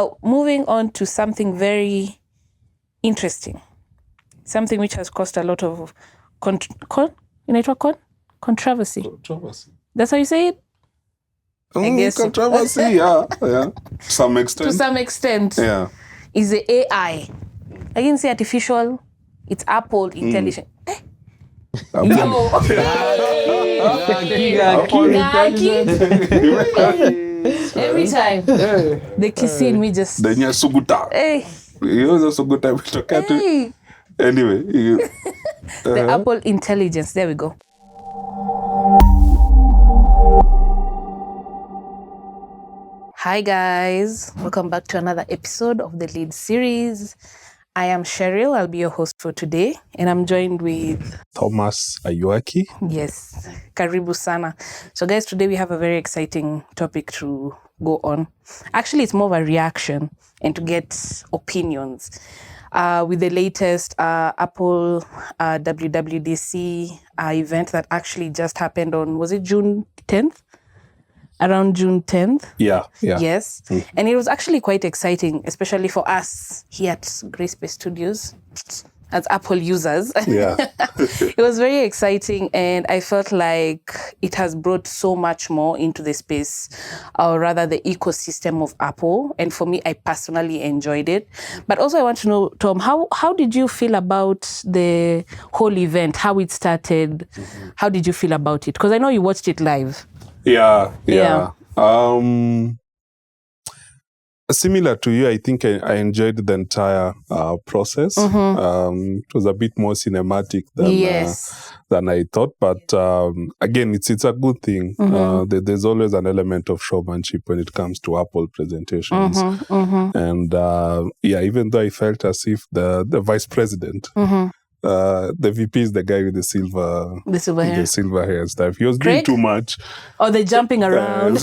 Now, moving on to something very interesting. Something which has caused a lot of controversy. That's how you say it? I guess controversy, yeah. To some extent. To some extent. Yeah. Is the AI. I didn't say artificial. It's Apple intelligence. Yo. Every time. The kissing me just. The Nyasuguta. Hey. You also good time to cut it. Anyway. The Apple intelligence. There we go. Hi guys, welcome back to another episode of the Lead series. I am Cheryl, I'll be your host for today, and I'm joined with Thomas Ayuaki. Yes, karibu sana. So guys, today we have a very exciting topic to go on. Actually, it's more of a reaction and to get opinions. With the latest Apple WWDC event that actually just happened on, was it June 10th? Around June 10th. Yeah. Yes. Mm-hmm. And it was actually quite exciting, especially for us here at Grayspace Studios as Apple users. Yeah. It was very exciting, and I felt like it has brought so much more into the space, or rather the ecosystem of Apple. And for me, I personally enjoyed it. But also I want to know, Tom, how did you feel about the whole event, how it started? Mm-hmm. How did you feel about it? Because I know you watched it live. Yeah. Similar to you, I think I enjoyed the entire process. Mm-hmm. It was a bit more cinematic than I thought, but again, it's a good thing. Mm-hmm. There's always an element of showmanship when it comes to Apple presentations. Mm-hmm. Mm-hmm. And even though I felt as if the vice president, mm-hmm. The VP is the guy with the silver hair and stuff. He was doing too much. Oh, they're jumping around.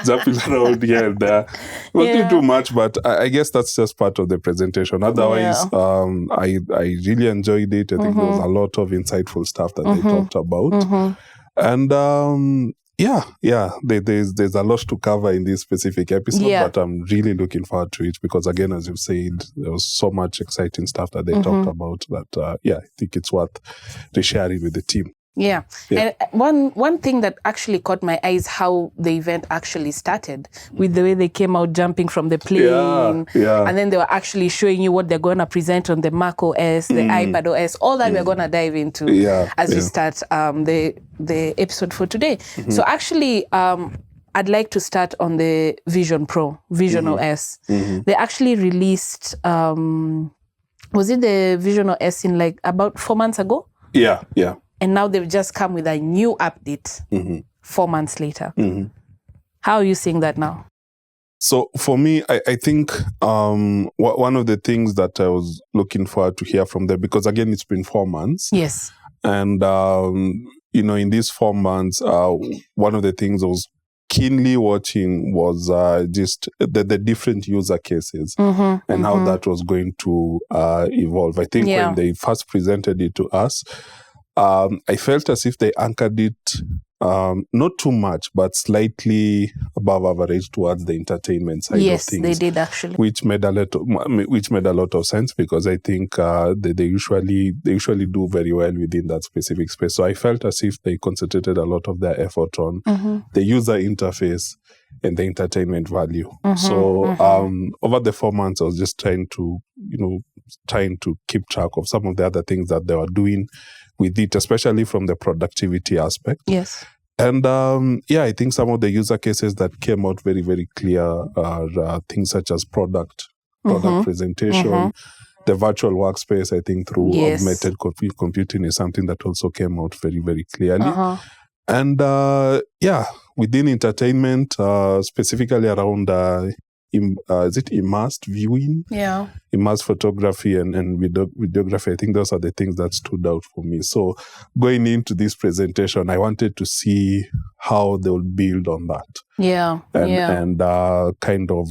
Jumping around here and there. He was doing too much, but I guess that's just part of the presentation. Otherwise, I really enjoyed it. I think there was a lot of insightful stuff that they talked about. Mm-hmm. And there's a lot to cover in this specific episode, but I'm really looking forward to it because, again, as you've said, there was so much exciting stuff that they talked about that, I think it's worth sharing with the team. Yeah. And one thing that actually caught my eye is how the event actually started with the way they came out jumping from the plane. Yeah. And then they were actually showing you what they're going to present on the Mac OS, the iPad OS, all that we're going to dive into as we start the episode for today. Mm-hmm. So actually, I'd like to start on the Vision OS. Mm-hmm. They actually released, was it the Vision OS in like about 4 months ago? Yeah. And now they've just come with a new update 4 months later. Mm-hmm. How are you seeing that now? So for me, I think one of the things that I was looking forward to hear from them, because again, it's been 4 months. Yes. And, in these 4 months, one of the things I was keenly watching was just the different user cases and how that was going to evolve. I think when they first presented it to us, I felt as if they anchored it not too much, but slightly above average towards the entertainment side of things. Yes, they did actually, which made a lot of sense because I think they usually do very well within that specific space. So I felt as if they concentrated a lot of their effort on the user interface and the entertainment value. So over the 4 months, I was just trying to keep track of some of the other things that they were doing with it, especially from the productivity aspect. Yes. And I think some of the user cases that came out very, very clear are things such as product presentation, the virtual workspace, I think through augmented computing is something that also came out very, very clearly. And within entertainment, specifically around is it immersed viewing? Yeah. Immersed photography and videography. I think those are the things that stood out for me. So going into this presentation, I wanted to see how they will build on that. Yeah. And kind of,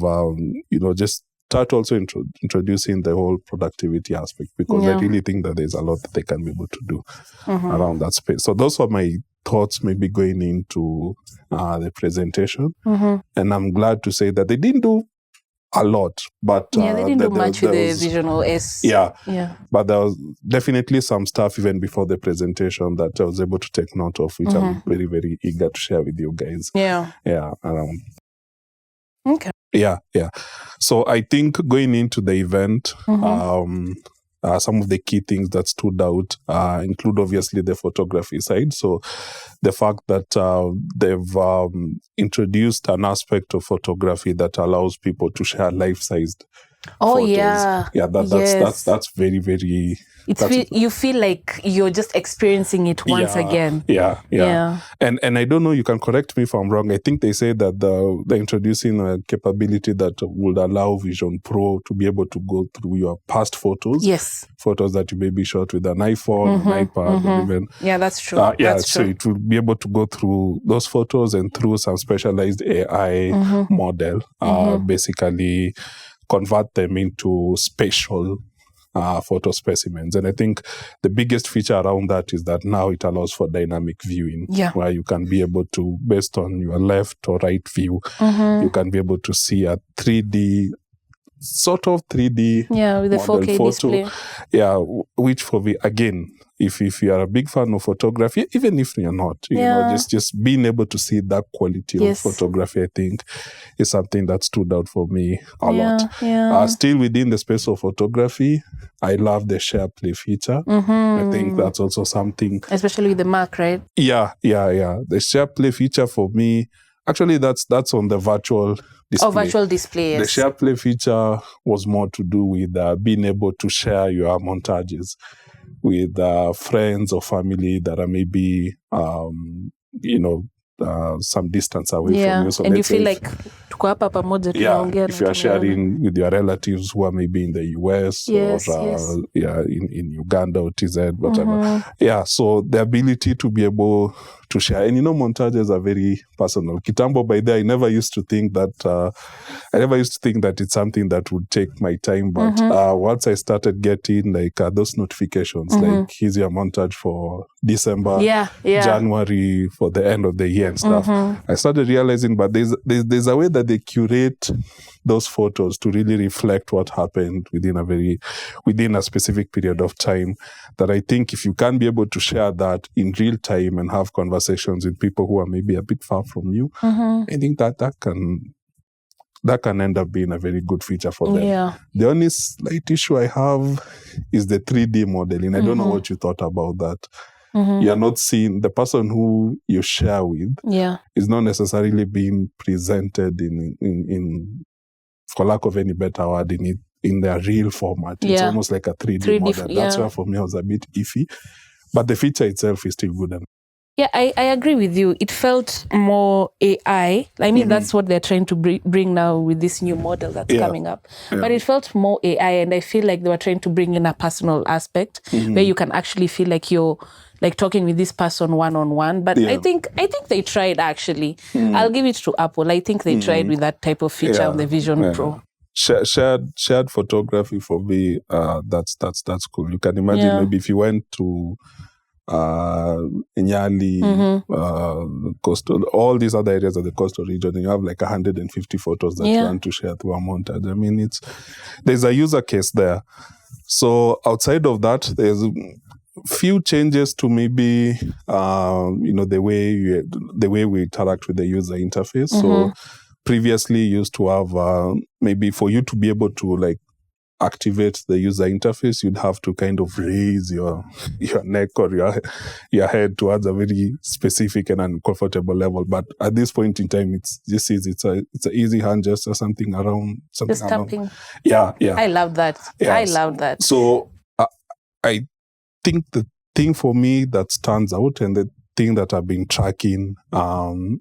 just start also introducing the whole productivity aspect because I really think that there's a lot that they can be able to do around that space. So those are my thoughts maybe going into the presentation. And I'm glad to say that they didn't do a lot, but they didn't do much with the Vision OS. Yeah, but there was definitely some stuff even before the presentation that I was able to take note of, which I'm very, very eager to share with you guys. Around. Okay. So I think going into the event, some of the key things that stood out include obviously the photography side. So the fact that they've introduced an aspect of photography that allows people to share life-sized photos. That's very, very... You feel like you're just experiencing it once again. And I don't know, you can correct me if I'm wrong. I think they say that they're introducing a capability that would allow Vision Pro to be able to go through your past photos. Yes. Photos that you maybe shot with an iPhone, an iPad, or even... that's true. So it will be able to go through those photos and through some specialized AI model, basically convert them into spatial photo specimens. And I think the biggest feature around that is that now it allows for dynamic viewing, where you can be able to, based on your left or right view, you can be able to see a 3D, sort of 3D with a 4K photo display. Which for me, again, if you are a big fan of photography, even if you're not, you know, just being able to see that quality of photography, I think, is something that stood out for me a lot. Still within the space of photography, I love the share play feature. I think that's also something, especially with the Mac, right? The share play feature for me, actually, that's on the virtual display. Virtual display, yes. The share play feature was more to do with being able to share your montages with friends or family that are maybe, some distance away from you. So and you feel like tuko hapa pamoja tunaongea. If you are sharing with your relatives who are maybe in the US or in Uganda or TZ, whatever. So the ability to be able to share. And montages are very personal. Kitambo, by there, I never used to think that it's something that would take my time. But once I started getting those notifications, like here's your montage for December, January, for the end of the year and stuff, I started realizing, but there's a way that they curate those photos to really reflect what happened within a specific period of time, that I think if you can be able to share that in real time and have conversations with people who are maybe a bit far from you, I think that can end up being a very good feature for them. The only slight issue I have is the 3D modeling. I don't know what you thought about that. You're not seeing the person who you share with is not necessarily being presented in for lack of any better word, in their real format. It's almost like a 3D model. That's why for me it was a bit iffy. But the feature itself is still good. I agree with you. It felt more AI. I mean, that's what they're trying to bring now with this new model that's coming up. But it felt more AI, and I feel like they were trying to bring in a personal aspect where you can actually feel like you're like talking with this person one-on-one. But I think they tried, actually. I'll give it to Apple. I think they tried with that type of feature on the Vision Pro. Shared photography for me, that's cool. You can imagine maybe if you went to Nyali, coastal, all these other areas of the coastal region, and you have like 150 photos that you want to share through a montage. I mean, there's a user case there. So outside of that, there's few changes to maybe the way we interact with the user interface. So previously used to have maybe for you to be able to like activate the user interface, you'd have to kind of raise your neck or your head towards a very specific and uncomfortable level. But at this point in time, it's an easy hand gesture, something around. Just tapping. Yeah. I love that. I love that. So I think the thing for me that stands out, and the thing that I've been tracking around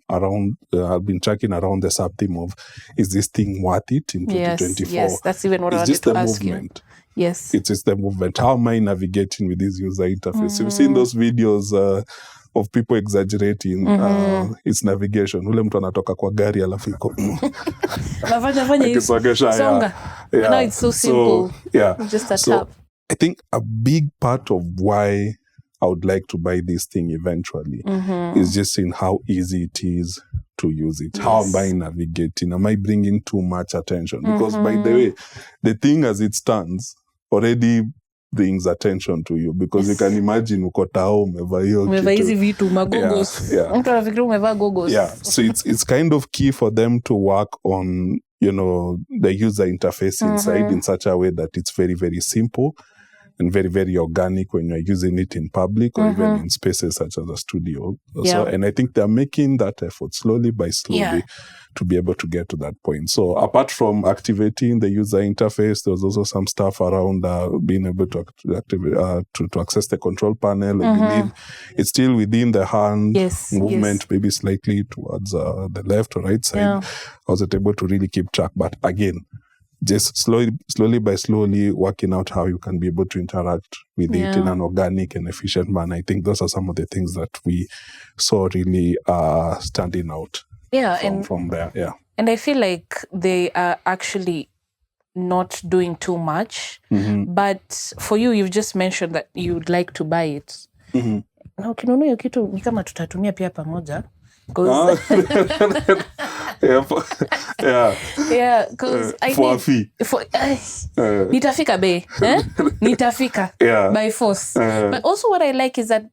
the sub-theme of, is this thing worth it in 2024? Yes, that's even what I wanted to ask you. Yes. It's just the movement. How am I navigating with this user interface? You've seen those videos of people exaggerating its navigation. Ule mtu anatoka kwa gari alafu iko songa. Now it's so simple. So, just a tap. I think a big part of why I would like to buy this thing eventually. It's just in how easy it is to use it. How am I navigating? Am I bringing too much attention? Because by the way, the thing as it stands already brings attention to you, because you can imagine uko tao umevaa hiyo hizi vitu magogos. Mtu anafikiri umevaa gogos. So it's kind of key for them to work on, you know, the user interface inside in such a way that it's very, very simple and very, very organic when you're using it in public or even in spaces such as a studio. So, and I think they're making that effort slowly by slowly to be able to get to that point. So apart from activating the user interface, there's also some stuff around being able to activate, to access the control panel. I believe it's still within the hand movement, maybe slightly towards the left or right side. I wasn't able to really keep track, but again, just slowly by slowly working out how you can be able to interact with it in an organic and efficient manner. I think those are some of the things that we saw really standing out from there. Yeah. And I feel like they are actually not doing too much. But for you, you've just mentioned that you'd like to buy it. Na ukinunua hiyo kitu ni kama tutatumia pia pamoja. Because I need nitafika bay, nitafika by force. But also what I like is that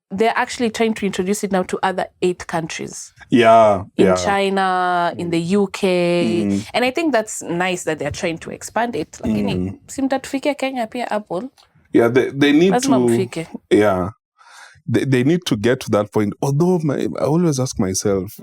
they're actually trying to introduce it now to other 8 countries. In China, in the UK. And I think that's nice that they're trying to expand it. Lakini simtatufikia Kenya pia Apple. They need to. They need to get to that point. Although I always ask myself,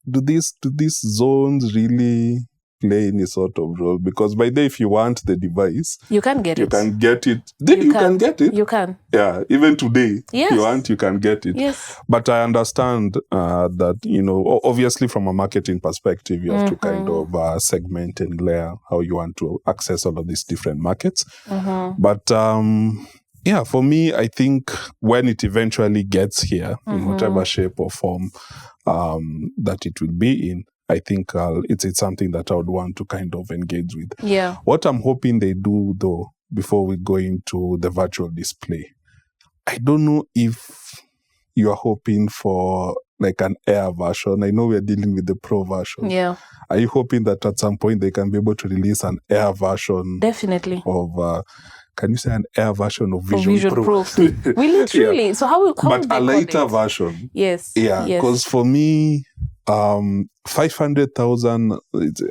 do these zones really play any sort of role? Because by the way, if you want the device, you can get it. You can get it. You can get it. You can. Yeah, even today, if you want, you can get it. Yes. But I understand that, you know, obviously from a marketing perspective, you have to kind of segment and layer how you want to access all of these different markets. But yeah, for me, I think when it eventually gets here, in whatever shape or form that it will be in, I think it's something that I would want to kind of engage with. Yeah. What I'm hoping they do, though, before we go into the virtual display, I don't know if you're hoping for like an Air version. I know we're dealing with the Pro version. Yeah. Are you hoping that at some point they can be able to release an Air version? Definitely. Of can you say an Air version of Vision Pro? We literally. So how but a lighter version. Yes. Yeah. Because for me, 500,000,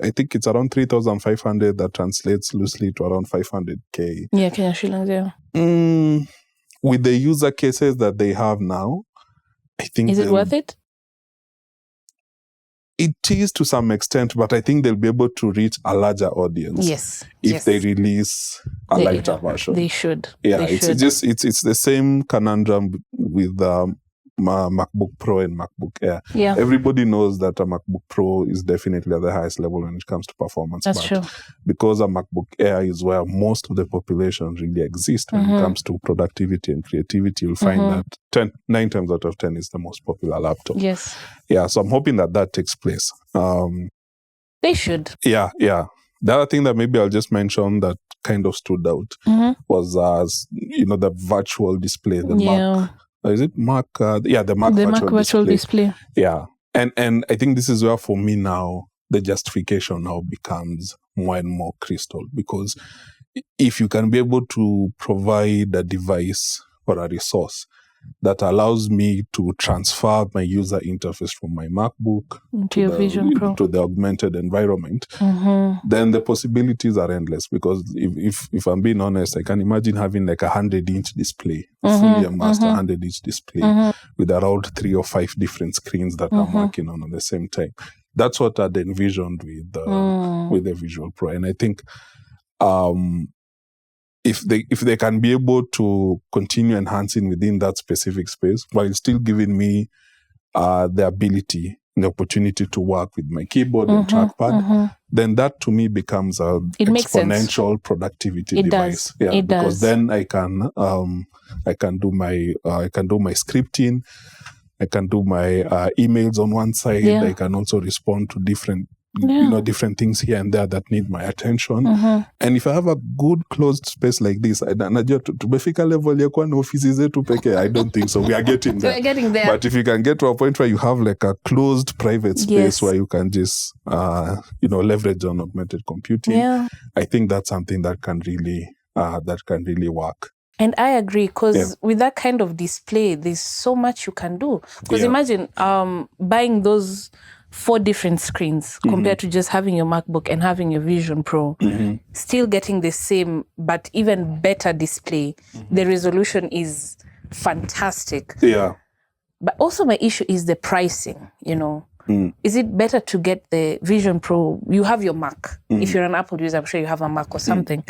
I think it's around 3,500. That translates loosely to around 500K. Yeah, Kenya shillings, yeah. With the user cases that they have now, I think... Is it worth it? It is to some extent, but I think they'll be able to reach a larger audience. Yes. If they release a lighter version. They should. Yeah, it's the same conundrum with MacBook Pro and MacBook Air. Yeah. Everybody knows that a MacBook Pro is definitely at the highest level when it comes to performance. That's true. Because a MacBook Air is where most of the population really exists when it comes to productivity and creativity, you'll find that 9 times out of 10 is the most popular laptop. Yes. Yeah, so I'm hoping that takes place. They should. Yeah. The other thing that maybe I'll just mention that kind of stood out was, the virtual display, the Mac. Is it Mac? The Mac virtual display. Yeah. And I think this is where, for me now, the justification now becomes more and more crystal. Because if you can be able to provide a device or a resource that allows me to transfer my user interface from my MacBook to your Vision Pro, to the augmented environment, then the possibilities are endless. Because if I'm being honest, I can imagine having like 100-inch display, fully immersed 100-inch display with around 3 or 5 different screens that I'm working on at the same time. That's what I'd envisioned with the Visual Pro, and I think if they can be able to continue enhancing within that specific space while still giving me the ability, the opportunity to work with my keyboard and trackpad, then that to me becomes a exponential productivity device. Yeah, because then I can do my scripting, I can do my emails on one side. I can also respond to different different things here and there that need my attention. And if I have a good closed space like this, najua tumefika level ya kuwa na ofisi zetu peke. I don't think so. We are getting there. We're getting there. But if you can get to a point where you have like a closed private space where you can just leverage on augmented computing, I think that's something that can really work. And I agree, because with that kind of display, there's so much you can do. Because imagine buying those 4 different screens compared to just having your MacBook and having your Vision Pro, still getting the same but even better display. The resolution is fantastic. Yeah. But also my issue is the pricing, Is it better to get the Vision Pro? You have your Mac. If you're an Apple user, I'm sure you have a Mac or something.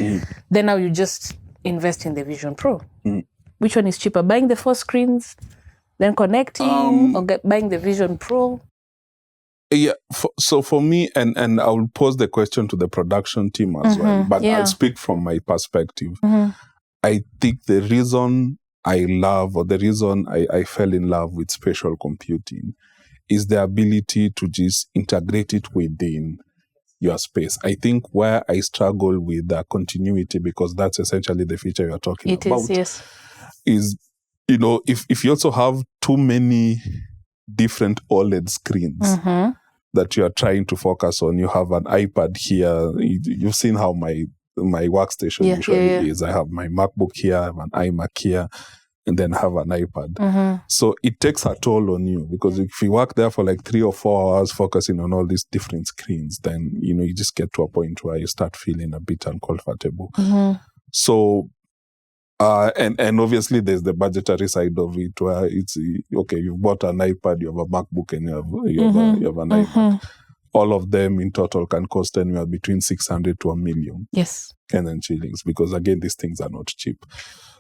Then now you just invest in the Vision Pro. Which one is cheaper? Buying the 4 screens, then connecting, or buying the Vision Pro? Yeah. So for me, and I'll pose the question to the production team as well, but I'll speak from my perspective. I think the reason I love, or the reason I fell in love with spatial computing, is the ability to just integrate it within your space. I think where I struggle with the continuity, because that's essentially the feature you're talking about, is, if you also have too many different OLED screens that you are trying to focus on. You have an iPad here. You've seen how my workstation usually is. I have my MacBook here, I have an iMac here, and then have an iPad. So it takes a toll on you, because if you work there for like 3 or 4 hours focusing on all these different screens, then, you just get to a point where you start feeling a bit uncomfortable. So, and obviously there's the budgetary side of it, where it's, okay, you've bought an iPad, you have a MacBook, and you have an iPad. All of them in total can cost anywhere between 600 to $1 million. Yes. Kenyan shillings, because again, these things are not cheap.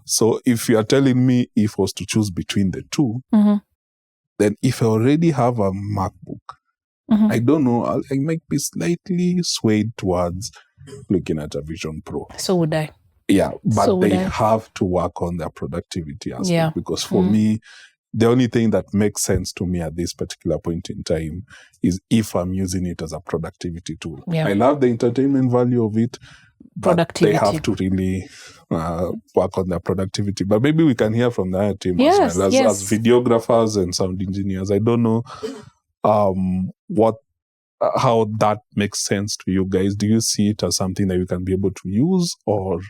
So if you are telling me if I was to choose between the two, then if I already have a MacBook, I don't know, I might be slightly swayed towards looking at a Vision Pro. So would I. Yeah, but they have to work on their productivity aspect, because for me, the only thing that makes sense to me at this particular point in time is if I'm using it as a productivity tool. I love the entertainment value of it, but they have to really work on their productivity. But maybe we can hear from the other team as well, as videographers and sound engineers. I don't know how that makes sense to you guys. Do you see it as something that you can be able to use, or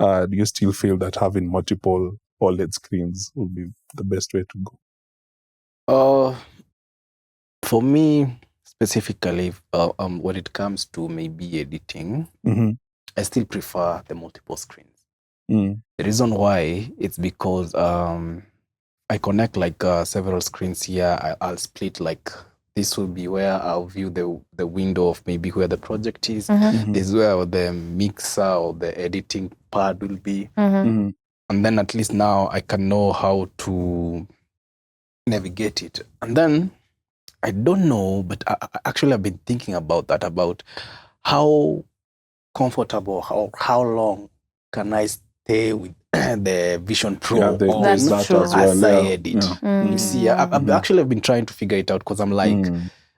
do you still feel that having multiple OLED screens would be the best way to go? For me, specifically, when it comes to maybe editing, I still prefer the multiple screens. The reason why, it's because I connect like several screens here. I'll split, like, this will be where I'll view the window of maybe where the project is. This is where the mixer or the editing part will be. And then at least now I can know how to navigate it. And then, I don't know, but actually I've been thinking about that, about how comfortable, how long can I stay with the Vision Pro as I edit. You see, I've been trying to figure it out, because I'm like,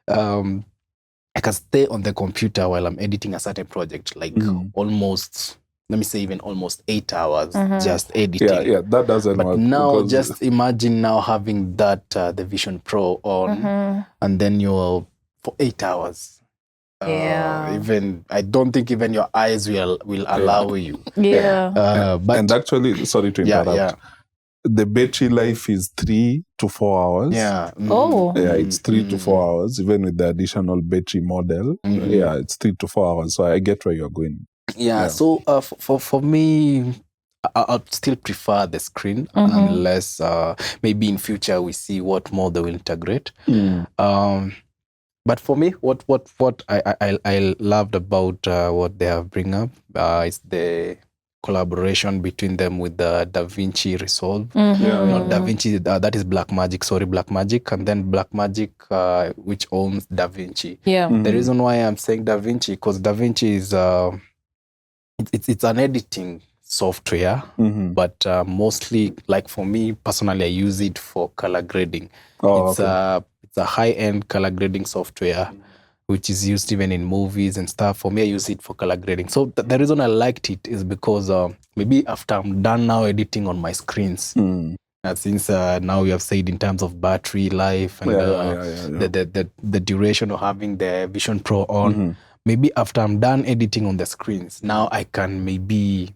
I can stay on the computer while I'm editing a certain project, like almost, let me say even almost 8 hours just editing. Yeah, that doesn't work. But now, just imagine now having that, the Vision Pro on, and then you're for 8 hours. Even I don't think even your eyes will allow you. But and actually, sorry to interrupt. The battery life is 3 to 4 hours. It's 3 to 4 hours, even with the additional battery model. It's 3 to 4 hours. So I get where you're going. So for me, I'll still prefer the screen, unless maybe in future we see what more they will integrate. But for me, what I loved about what they have bring up is the collaboration between them with the DaVinci Resolve. Not DaVinci, that is Blackmagic, and then Blackmagic, which owns DaVinci. The reason why I'm saying DaVinci, because DaVinci is it's an editing software, but mostly, like for me personally, I use it for color grading. It's a high-end color grading software which is used even in movies and stuff. For me, I use it for color grading. So the reason I liked it is because maybe after I'm done now editing on my screens, since now we have said in terms of battery life and the duration of having the Vision Pro on, maybe after I'm done editing on the screens, now I can maybe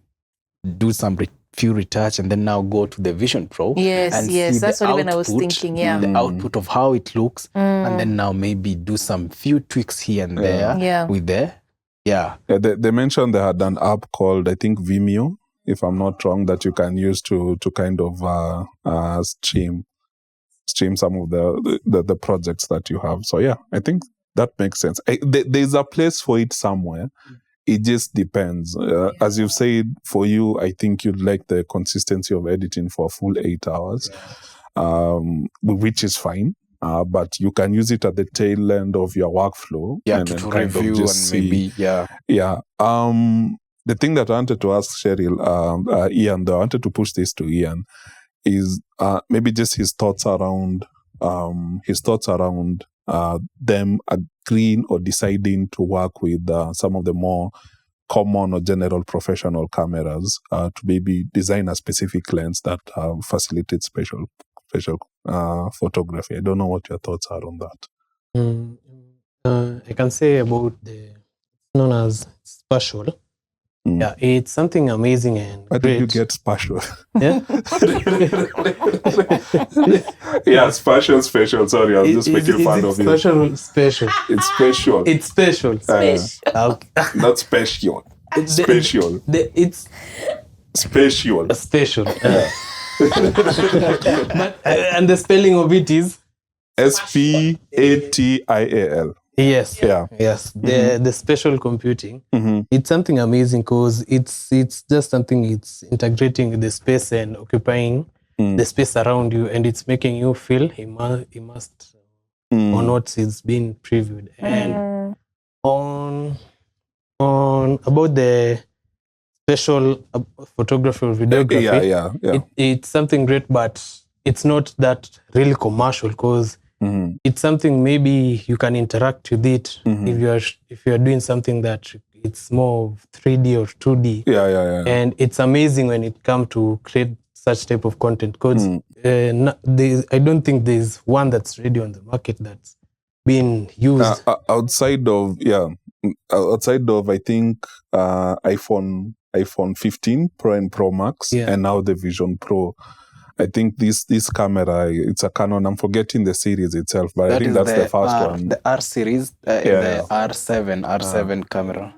do some few retouch and then now go to the Vision Pro. Yes, see that's what even I was output, thinking. the output of how it looks, and then now maybe do some few tweaks here and there with the They mentioned they had an app called, I think, Vimeo, if I'm not wrong, that you can use to kind of stream some of the projects that you have. So yeah, I think that makes sense. There's a place for it somewhere. It just depends. As you've said, for you, I think you'd like the consistency of editing for a full 8 hours, which is fine. But you can use it at the tail end of your workflow. And to review and maybe, the thing that I wanted to ask Cheryl, Ian, though, I wanted to push this to Ian, is maybe just his thoughts around them agreeing or deciding to work with some of the more common or general professional cameras to maybe design a specific lens that facilitates special photography. I don't know what your thoughts are on that. I can say about the known as spatial. Yeah, it's something amazing and Where great. did you get spatial? Yeah, spatial. Sorry, I'm just making fun of you. Special. It's special. It's special. Not special. Special. It's special. Special. But, and the spelling of it is SPATIAL. Yes. Yeah. Yes. The spatial computing. It's something amazing because it's just something. It's integrating the space and occupying the space around you, and it's making you feel immersed on what is being previewed. And on about the special photography or videography, it's something great, but it's not that really commercial because it's something maybe you can interact with it if you are doing something that it's more of 3D or 2D. And it's amazing when it comes to create such type of content because I don't think there's one that's ready on the market that's being used outside of I think iPhone 15 Pro and Pro Max and now the Vision Pro. I think this camera, it's a Canon. I'm forgetting the series itself, but I think that's the first one. The R series, the R7 camera.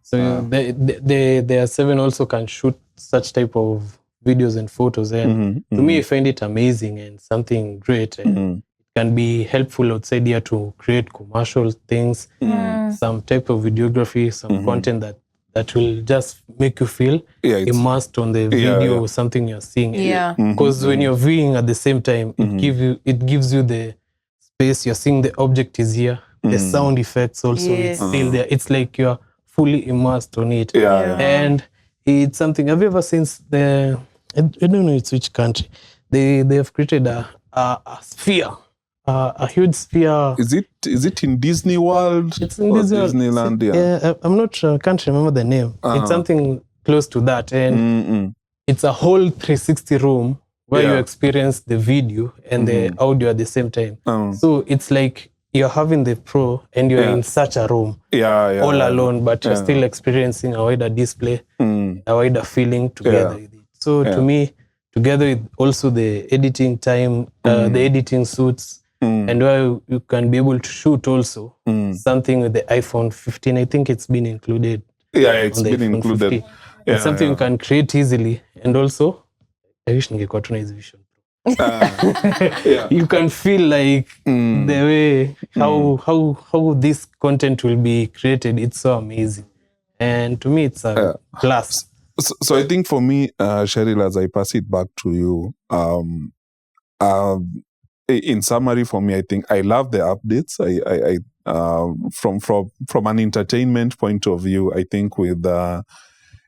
So the R7 also can shoot such type of videos and photos. And to me, I find it amazing and something great. And it can be helpful outside here to create commercial things, some type of videography, some content that will just make you feel immersed on the video or something you're seeing. Because when you're viewing at the same time, it gives you the space. You're seeing the object is here. The sound effects also it's still there. It's like you're fully immersed on it. And it's something. Have you ever seen I don't know it's which country. They have created a sphere. A huge sphere. Is it in Disney World? It's in Disneyland. I'm not sure. I can't remember the name. It's something close to that, and it's a whole 360 room where you experience the video and the audio at the same time. So it's like you're having the Pro and you're in such a room, all alone, but you're still experiencing a wider display, a wider feeling together with it. So to me, together with also the editing time, the editing suits. And where you can be able to shoot also something with the iPhone 15. I think it's been included. It's been included. It's something you can create easily. And also, I wish ningekuwa tuna hizi Vision Pro. You can feel like the way how this content will be created. It's so amazing. And to me, it's a plus. So I think for me, Cheryl, as I pass it back to you, in summary, for me, I think I love the updates. From an entertainment point of view, I think with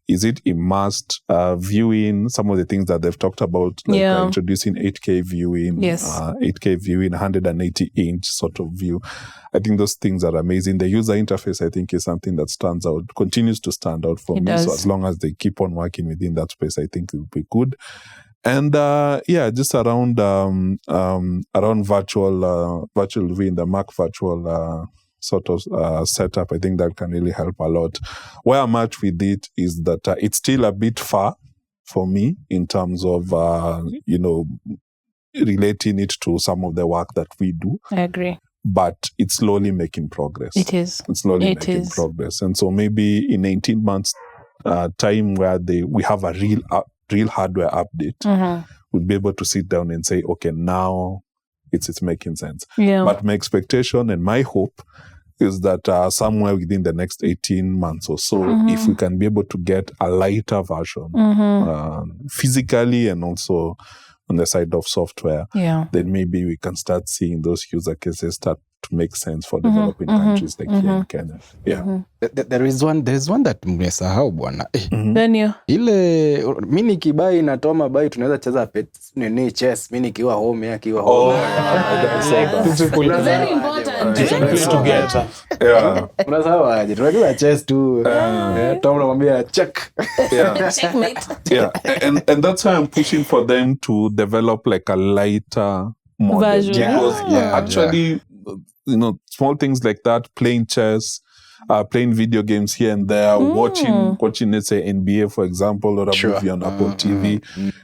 is it immersed viewing, some of the things that they've talked about, like introducing 8K viewing, 8K viewing, 180-inch sort of view. I think those things are amazing. The user interface, I think, is something that stands out, continues to stand out for me. So as long as they keep on working within that space, I think it will be good. And just around virtual viewing, the Mac virtual sort of setup, I think that can really help a lot. Where I'm at with it is that it's still a bit far for me in terms of relating it to some of the work that we do. I agree. But it's slowly making progress. It is. It's slowly making progress. And so maybe in 18 months time where we have a real hardware update, we'll be able to sit down and say, okay, now it's making sense. Yeah. But my expectation and my hope is that somewhere within the next 18 months or so, if we can be able to get a lighter version physically and also on the side of software, then maybe we can start seeing those use cases start to make sense for developing countries like here in Kenya. Yeah. There is one that mmesahau bwana. Daniel. Ile mimi nikibai na Toma bai tunaweza cheza chess, mimi nikiwa home akiwa home. Very important. Together. Yeah. Unasahau aje? Tunajua chess tu. Toma anamwambia check. Yeah. Checkmate. Yeah. And that's why I'm pushing for them to develop like a lighter model. Because actually, small things like that, playing chess, playing video games here and there, watching, let's say, NBA, for example, or a movie on Apple TV.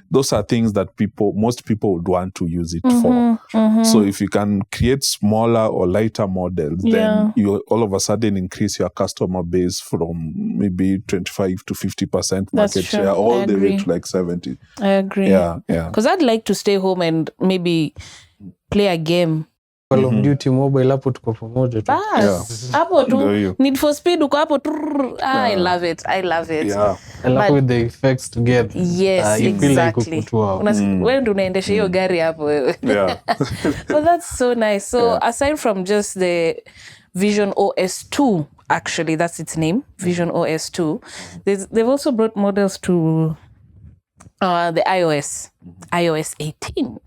Those are things that most people would want to use it for. So if you can create smaller or lighter models, then you all of a sudden increase your customer base from maybe 25 to 50% market share, all the way to like 70. I agree. Yeah. Because I'd like to stay home and maybe play a game. Call of Duty Mobile hapo tuko pamoja tu. Hapo tu Need for Speed uko hapo. I love it. Yeah. I love with the effects together. Yes, exactly. Wewe ndio unaendesha hiyo gari hapo wewe. Yeah. But that's so nice. So aside from just the Vision OS 2, actually that's its name, Vision OS 2, they've also brought models to the iOS 18.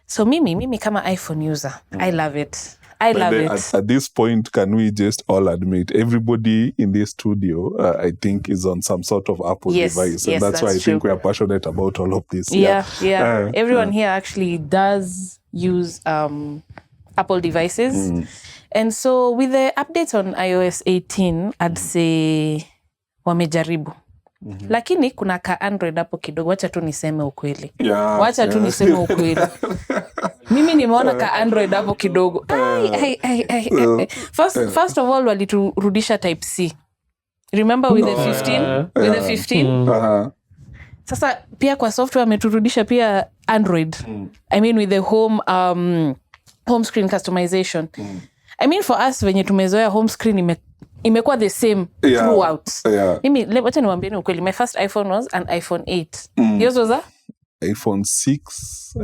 So mimi kama iPhone user, I love it. At this point, can we just all admit everybody in this studio, I think, is on some sort of Apple device, and that's why I think we are passionate about all of this. Yeah. Everyone here actually does use Apple devices, and so with the updates on iOS 18, I'd say wamejaribu. Lakini kuna ka Android hapo kidogo, wacha tu niseme ukweli. Wacha tu niseme ukweli. Mimi nimeona ka Android hapo kidogo. First of all, waliturudisha type C. Remember with the 15? With the 15? Sasa pia kwa software ameturudisha pia Android. I mean with the home screen customization. I mean for us wenye tumezoea home screen imekuwa the same throughout. Mimi wacha niwaambieni ukweli, my first iPhone was an iPhone 8. Yours was a iPhone 6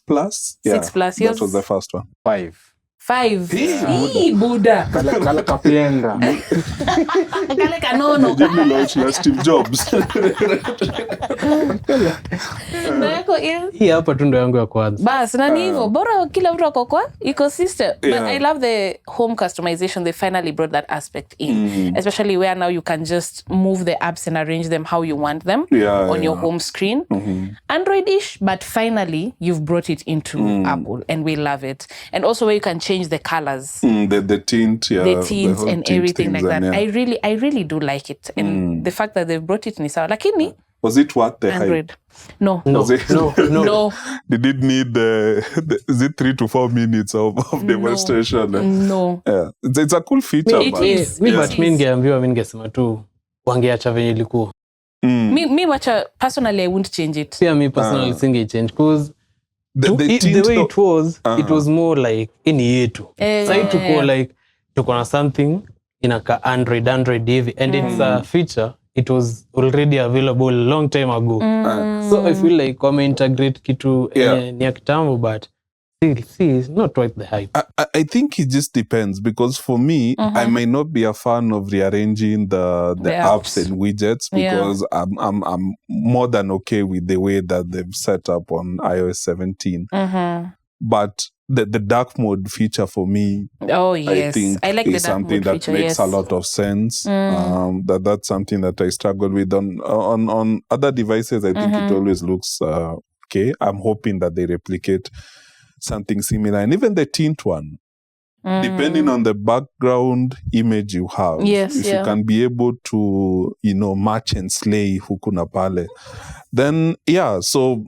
Plus. 6 Plus. That was the first one. 5. Hii Buddha. Kala kapienga. Kale kanono. Jimmy launch na Steve Jobs. Hii hapa tu ndo yangu ya kwanza. Bas, na ni hivyo. Bora kila mtu ako kwa ecosystem. But I love the home customization. They finally brought that aspect in. Especially where now you can just move the apps and arrange them how you want them on your home screen. Android-ish, but finally you've brought it into Apple and we love it. And also where you can change the colors. The tint, the tint and everything like that. I really do like it. And the fact that they've brought it in sawa. Lakini was it worth the Android? hype? No. Did it need is it 3 to 4 minutes of demonstration? No. Yeah. It's a cool feature. It is. But mimi ningesema tu wangeacha venye ilikuwa. Me wacha personally I won't change it. Yeah, me personally singe change because the way it was more like any yetu. So tuko like tuko na something inaka Android hivi and it's a feature it was already available a long time ago. So I feel like wame integrate kitu ni ya kitambo but See, not quite the hype. I think it just depends, because for me, I may not be a fan of rearranging the apps and widgets, because I'm more than okay with the way that they've set up on iOS 17. But the dark mode feature for me, I think I like is something that feature, makes a lot of sense. That's something that I struggle with on other devices. I think it always looks okay. I'm hoping that they replicate something similar, and even the tint one, depending on the background image you have, if you can be able to match and slay huku na pale, then so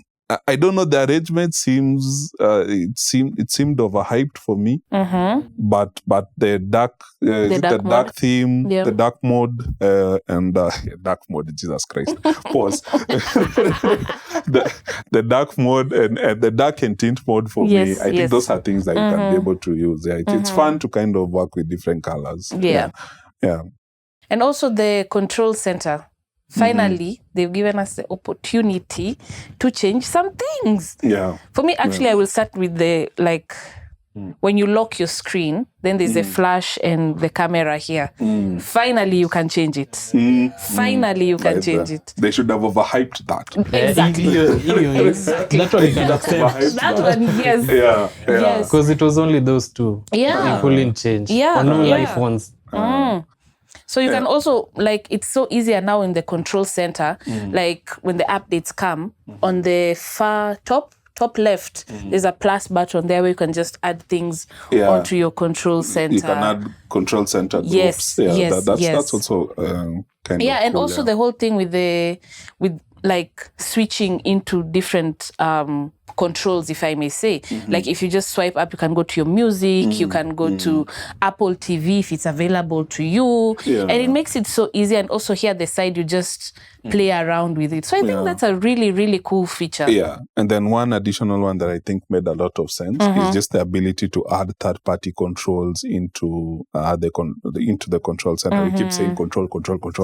I don't know, the arrangement seems it seemed overhyped for me, but the dark dark theme, the dark mode, and dark mode, Jesus Christ, pause. the dark mode and the dark and tint mode for me, I think those are things that you can be able to use. It's fun to kind of work with different colors. Yeah. And also the control center. Finally, they've given us the opportunity to change some things. Yeah. For me, actually, I will start with the, when you lock your screen, then there's a flash and the camera here. Finally, you can change it. Finally, you can change it. They should have overhyped that. Exactly. That one you can accept. That one, yes. Yes. Because it was only those two. Yeah. You couldn't change. Yeah. On all iPhones. So you can also, it's so easier now in the control center, when the updates come, on the far top left, there's a plus button there where you can just add things onto your control center. You can add control center groups. Yes, that's also kind of and cool, also the whole thing with switching into different controls, if I may say. Like if you just swipe up, you can go to your music, you can go to Apple TV if it's available to you. And it makes it so easy. And also here at the side, you just play around with it. So I think that's a really, really cool feature. Yeah. And then one additional one that I think made a lot of sense is just the ability to add third-party controls into the control center. We keep saying control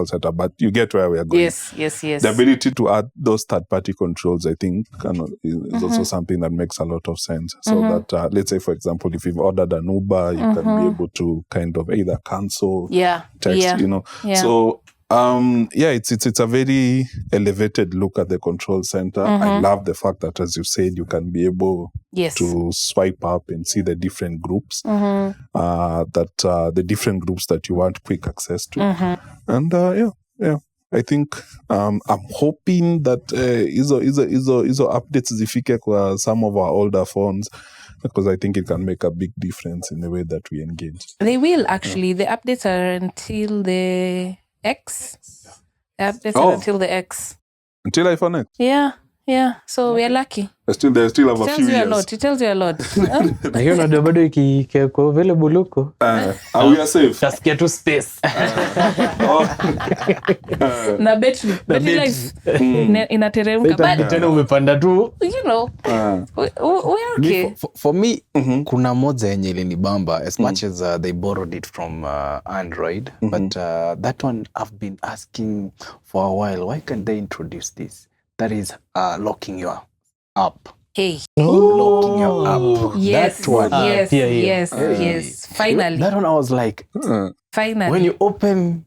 center, but you get where we are going. Yes. The ability to add those third-party controls, I think, is also something that makes a lot of sense. So that, let's say, for example, if you've ordered an Uber, you can be able to kind of either cancel, text, So, it's a very elevated look at the control center. I love the fact that, as you said, you can be able to swipe up and see the different groups, the different groups that you want quick access to. And I think I'm hoping that hizo updates zifike kwa some of our older phones, because I think it can make a big difference in the way that we engage. They will actually. The updates are until the X. The updates are until the X. Until iPhone X? Yeah. So we are lucky. They still have a few years. It tells you a lot. Na hiyo ndio bado ikikuwa available huko. We are safe. Tasikia tu space. Na battery life inateremka. Tena umepanda tu. We are okay. For me, kuna moja yenye ilinibamba as much as they borrowed it from Android, but that one I've been asking for a while. Why can't they introduce this? That is locking your app. Hey. Locking your app. Yes. That one. Yes. Finally. That one I was like, finally. when you open,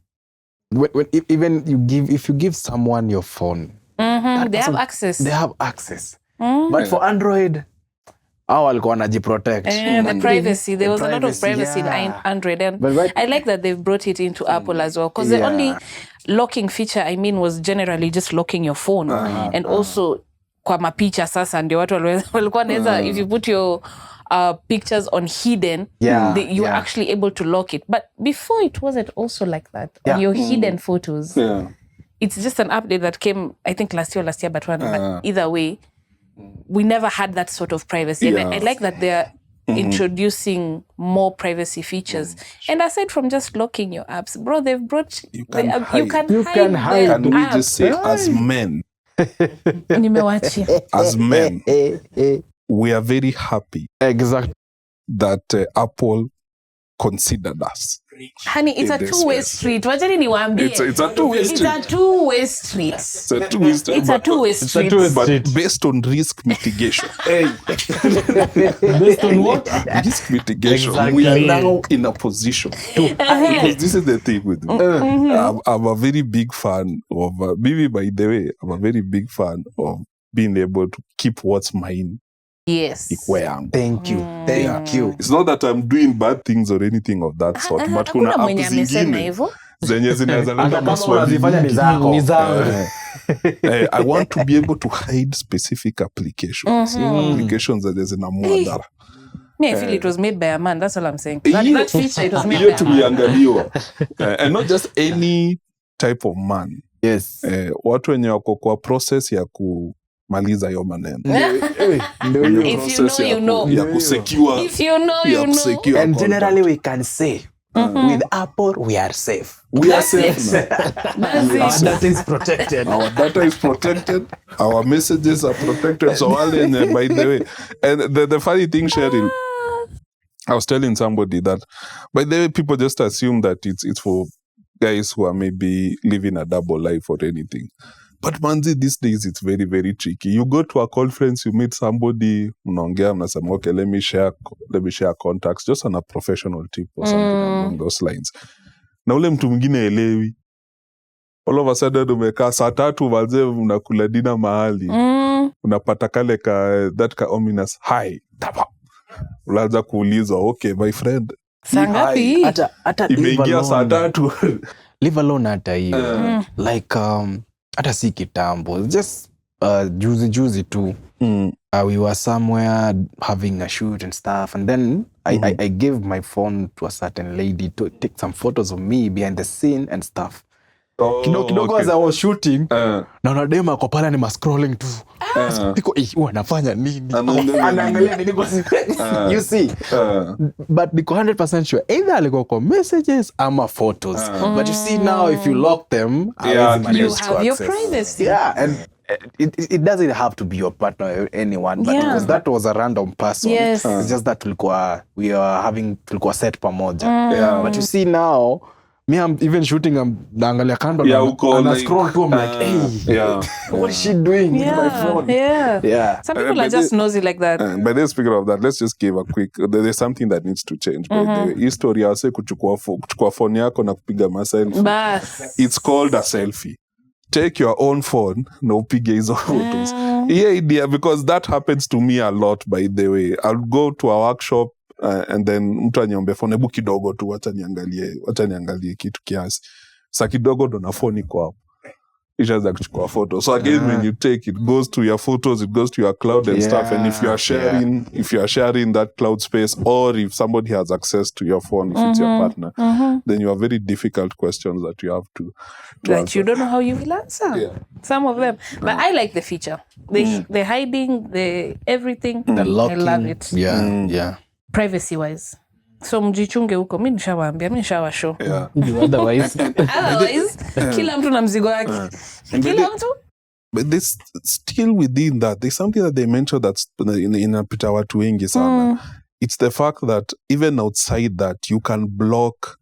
if you give someone your phone, they have access. They have access. But for Android, walikuwa wanajiprotect. The privacy. There was a lot of privacy in Android. And I like that they've brought it into Apple as well. Because the only locking feature, was generally just locking your phone. And also, kwa mapicha sasa, ndio watu walikuwa naweza, if you put your pictures on hidden, you are actually able to lock it. But before, it wasn't also like that. On your hidden photos. It's just an update that came, I think, last year, but either way, we never had that sort of privacy. And I like that they're introducing more privacy features. And aside from just locking your apps, bro, they've brought... You can hide. Can we just say, as men, as men, we are very happy exactly that Apple considered us. Honey, it's a two-way street. Wajani niwaambie. It's a two-way street. It's a two-way street. It's a two-way street. It's a two-way street. But based on risk mitigation. Based on what? Risk mitigation. Exactly. We are now in a position to. Because this is the thing with me. I'm a very big fan of, maybe by the way, I'm a very big fan of being able to keep what's mine. Yes. Thank you. Thank you. It's not that I'm doing bad things or anything of that sort, but kuna app zingine zenye zinaweza leta maswali. I want to be able to hide specific applications. Applications that there's in a modern. Me, I feel it was made by a man. That's all I'm saying. That feature, it was made by a man. And not just any type of man. Yes. Watu wenye wako kwa process ya kumaliza hiyo maneno. If you know, you know. Ya kusecure. If you know, you know. And generally we can say, with Apple, we are safe. We are safe now. That's it. Our data is protected. Our data is protected. Our messages are protected. So, by the way, and the funny thing, Cheryl, I was telling somebody that, by the way, people just assume that it's for guys who are maybe living a double life or anything. But manzi, these days, it's very, very tricky. You go to a conference, you meet somebody, mnaongea, mnasema, okay, let me share contacts, just on a professional tip or something along those lines. Na ule mtu mwingine elewi. All of a sudden, umekaa saa 3 wazee unakula dina mahali. Unapata kale that ominous hi. Tapa. Unaanza kuulizwa, okay, my friend. Sangapi? Hata imeingia saa 3. Leave alone hata hiyo. Like, hata si kitambo. Just juzi too. We were somewhere having a shoot and stuff, and then I gave my phone to a certain lady to take some photos of me behind the scene and stuff. Kidogo okay. As I was shooting, na unadema kwa pala ni scrolling tu. Niko wanafanya nini? Anaangalia nini kwa you see. But niko 100% sure either alikuwa kwa messages ama photos. But you see now if you lock them, you have your privacy. Yeah, and it doesn't have to be your partner or anyone, but because that was a random person. Yes. It's just that we are having set pamoja. But you see now, me, I'm even shooting, I'm naangalia kando and I scroll to, I'm like, hey, what is she doing with my phone? Yeah. Some people are just nosy like that. But then speaking of that, let's just give a quick, there's something that needs to change. The history ya se kuchukua phone yako na kupiga selfie. Bas. It's called a selfie. Take your own phone na upige hizo photos. Yeah, idea, because that happens to me a lot, by the way. I'll go to a workshop and then mtu anyombe phone, ebu kidogo tu, wacha niangalie kitu kiasi. Sa kidogo ndo na phone iko hapo. Ishaanza kuchukua photo. So again, when you take, it goes to your photos, it goes to your cloud and stuff. And if you are sharing that cloud space, or if somebody has access to your phone, if it's your partner, then you have very difficult questions that you have to that answer. you don't know how you will answer. Yeah. Some of them. But I like the feature. The hiding, the everything. The locking. I love it. Yeah. Privacy wise. So mjichunge huko, mimi nishawaambia, mimi nishawashow. Otherwise, kila mtu na mzigo wake. Kila mtu. But this still within that, there's something that they mentioned that's inapita watu wengi sana. It's the fact that even outside that, you can block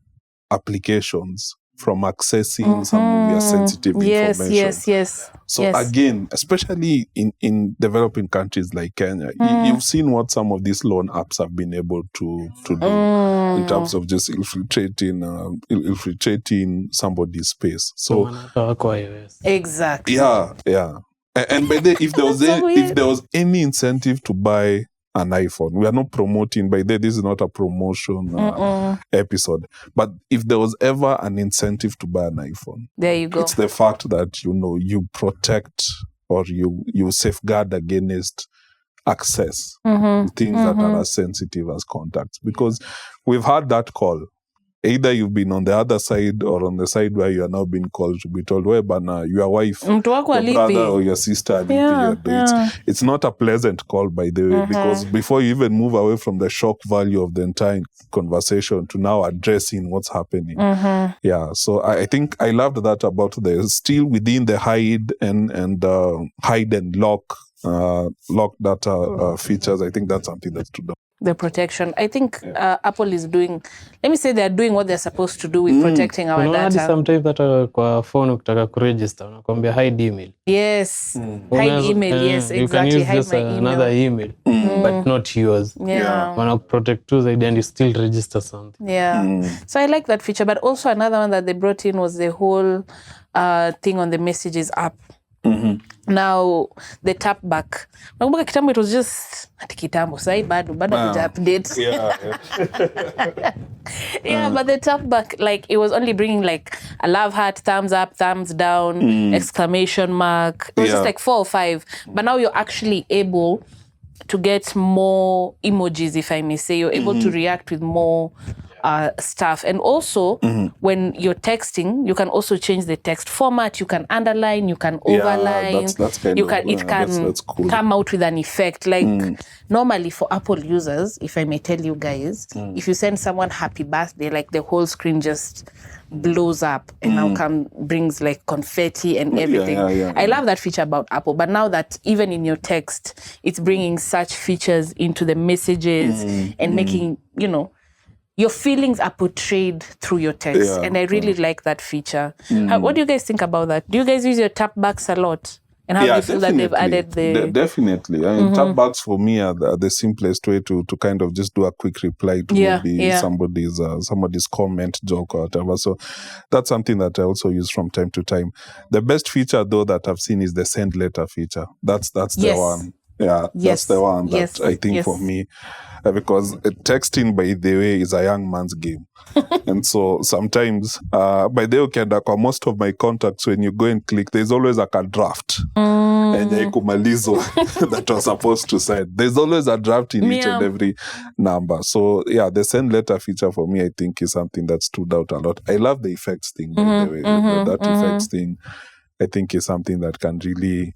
applications from accessing some of your sensitive information. Yes. So again, especially in developing countries like Kenya, you've seen what some of these loan apps have been able to do in terms of just infiltrating somebody's space. So exactly. Yeah. And by the if there was any incentive to buy an iPhone, we are not promoting. By the way, this is not a promotion episode. But if there was ever an incentive to buy an iPhone, there you go. It's the fact that you protect or you safeguard against access things that are as sensitive as contacts. Because we've had that call. Either you've been on the other side or on the side where you are now being called to be told, well, bana, your wife, your brother or your sister, it's not a pleasant call, by the way, because before you even move away from the shock value of the entire conversation to now addressing what's happening. Yeah, so I think I loved that about still within the hide and lock data features. I think that's something that's true. The protection. I think Apple is doing, let me say they're doing what they're supposed to do with protecting our Unaona hadi data. sometimes hata kwa phone ukitaka kuregister unakwambia hide email. Yes. Hide email, yes, You can exactly. use Hide just my email. another email, but not yours. Yeah. Wana protect tu zaidi and you still register something. Yeah. So I like that feature. But also another one that they brought in was the whole thing on the messages app. Now the tap back. Nakumbuka kitambo it was just ati kitambo. Sai bado kuja update. Yeah, but the tap back, like it was only bringing like a love heart, thumbs up, thumbs down, exclamation mark. It was just like 4 or 5. But now you're actually able to get more emojis, if I may say. You're able to react with more stuff. And also, when you're texting, you can also change the text format. You can underline, you can overline. That's kind of, it can that's cool. come out with an effect. Like normally for Apple users, if I may tell you guys, if you send someone happy birthday, like the whole screen just blows up and now brings like confetti and everything. I love that feature about Apple. But now that even in your text, it's bringing such features into the messages and making, your feelings are portrayed through your text. And I really like that feature. What do you guys think about that? Do you guys use your tap backs a lot? And how do you feel that they've added the... Definitely. I mean, tap backs for me are the simplest way to kind of just do a quick reply to maybe somebody's comment, joke or whatever. So that's something that I also use from time to time. The best feature though that I've seen is the send letter feature. That's the one. Yeah, that's the one that I think for me, because texting, by the way, is a young man's game. And so sometimes, by the way, most of my contacts, when you go and click, there's always like a draft. And that was supposed to send. There's always a draft in each and every number. So yeah, the send letter feature for me, I think, is something that stood out a lot. I love the effects thing, by the way. That effects thing, I think, is something that can really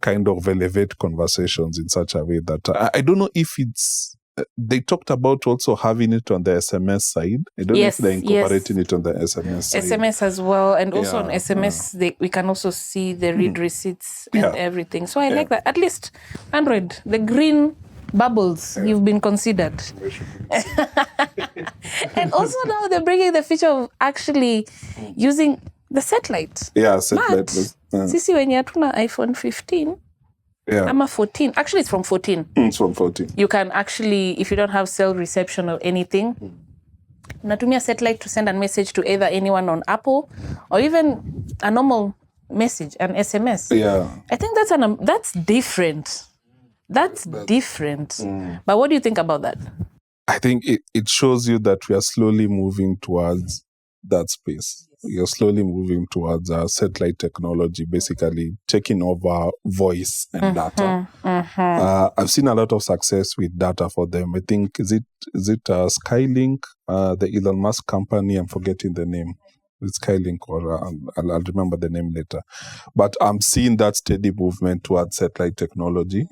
kind of elevate conversations in such a way that I don't know if it's they talked about also having it on the SMS side. I don't know if they're incorporating it on the SMS side. SMS as well, and also on SMS we can also see the read receipts and everything. So I like that. At least Android, the green bubbles, you've been considered. And also now they're bringing the feature of actually using the satellite. Yeah, satellite. Sisi wenye hatuna iPhone 15, ama 14. Actually, it's from 14. It's from 14. You can actually, if you don't have cell reception or anything, unatumia satellite to send a message to either anyone on Apple or even a normal message, an SMS. Yeah. I think that's different. That's different. But what do you think about that? I think it shows you that we are slowly moving towards that space. You're slowly moving towards satellite technology, basically taking over voice and data. I've seen a lot of success with data for them. I think, is it Skylink, the Elon Musk company? I'm forgetting the name. It's Skylink, or I'll remember the name later. But I'm seeing that steady movement towards satellite technology.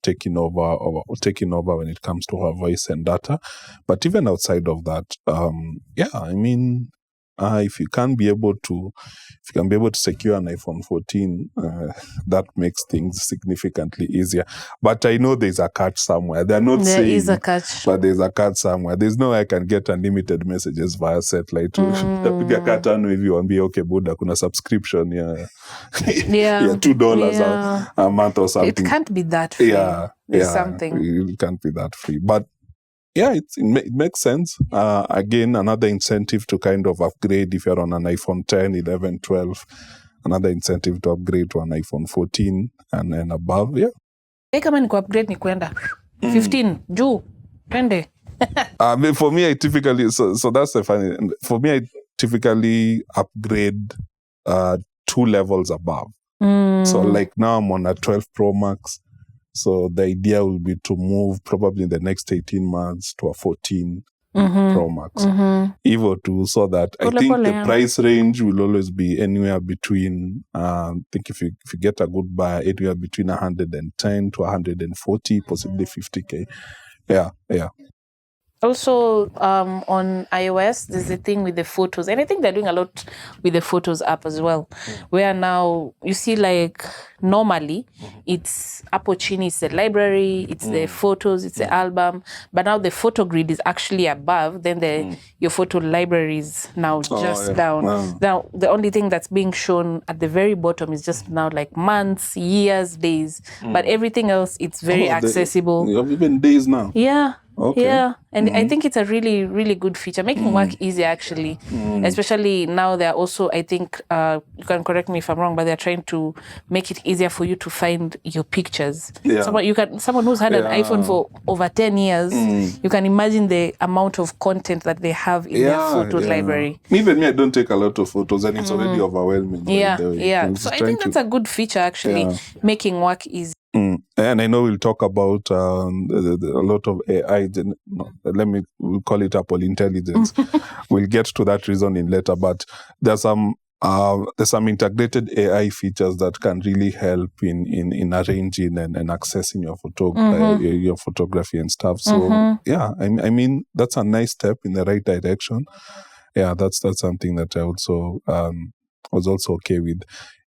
Taking over when it comes to our voice and data. But even outside of that, I mean, if you can be able to secure an iPhone 14, that makes things significantly easier. But I know there's a catch somewhere. They're not saying there is a catch, but there's a catch somewhere. There's no way I can get unlimited messages via satellite. If you want to be okay, Buddha, kuna subscription, $2 a month or something. It can't be that free. There's something. It can't be that free, but. Yeah, it makes sense. Again, another incentive to kind of upgrade if you're on an iPhone 10, 11, 12. Another incentive to upgrade to an iPhone 14 and above. Yeah. Kama ni upgrade ni kwenda 15 juu twende. For me, I typically so that's the funny. For me, I typically upgrade 2 levels above. So like now I'm on a 12 Pro Max. So the idea will be to move probably in the next 18 months to a 14 Pro Max. Evo 2, so that I think the price range will always be anywhere between, I think if you get a good buy, anywhere between 110 to 140, possibly 50K. Yeah. Also, on iOS, there's a thing with the photos, and I think they're doing a lot with the Photos app as well, where now you see, like, normally it's Apple Chini, it's the library, it's the photos, it's the album, but now the photo grid is actually above, then your photo library is now just down. Wow. Now, the only thing that's being shown at the very bottom is just now like months, years, days, but everything else, it's very accessible. You have even days now. Yeah. Okay. Yeah, and I think it's a really, really good feature, making work easy actually. Especially now they're also, I think, you can correct me if I'm wrong, but they're trying to make it easier for you to find your pictures. Yeah. Someone who's had an iPhone for over 10 years, you can imagine the amount of content that they have in their photo library. Even me, I don't take a lot of photos, and it's already overwhelming. Yeah. So I think that's a good feature actually, making work easy. And I know we'll talk about a lot of AI. We'll call it Apple Intelligence. We'll get to that reasoning later, but there's some integrated AI features that can really help in arranging and accessing your photography and stuff. So I mean that's a nice step in the right direction. Yeah, that's something that I also was also okay with.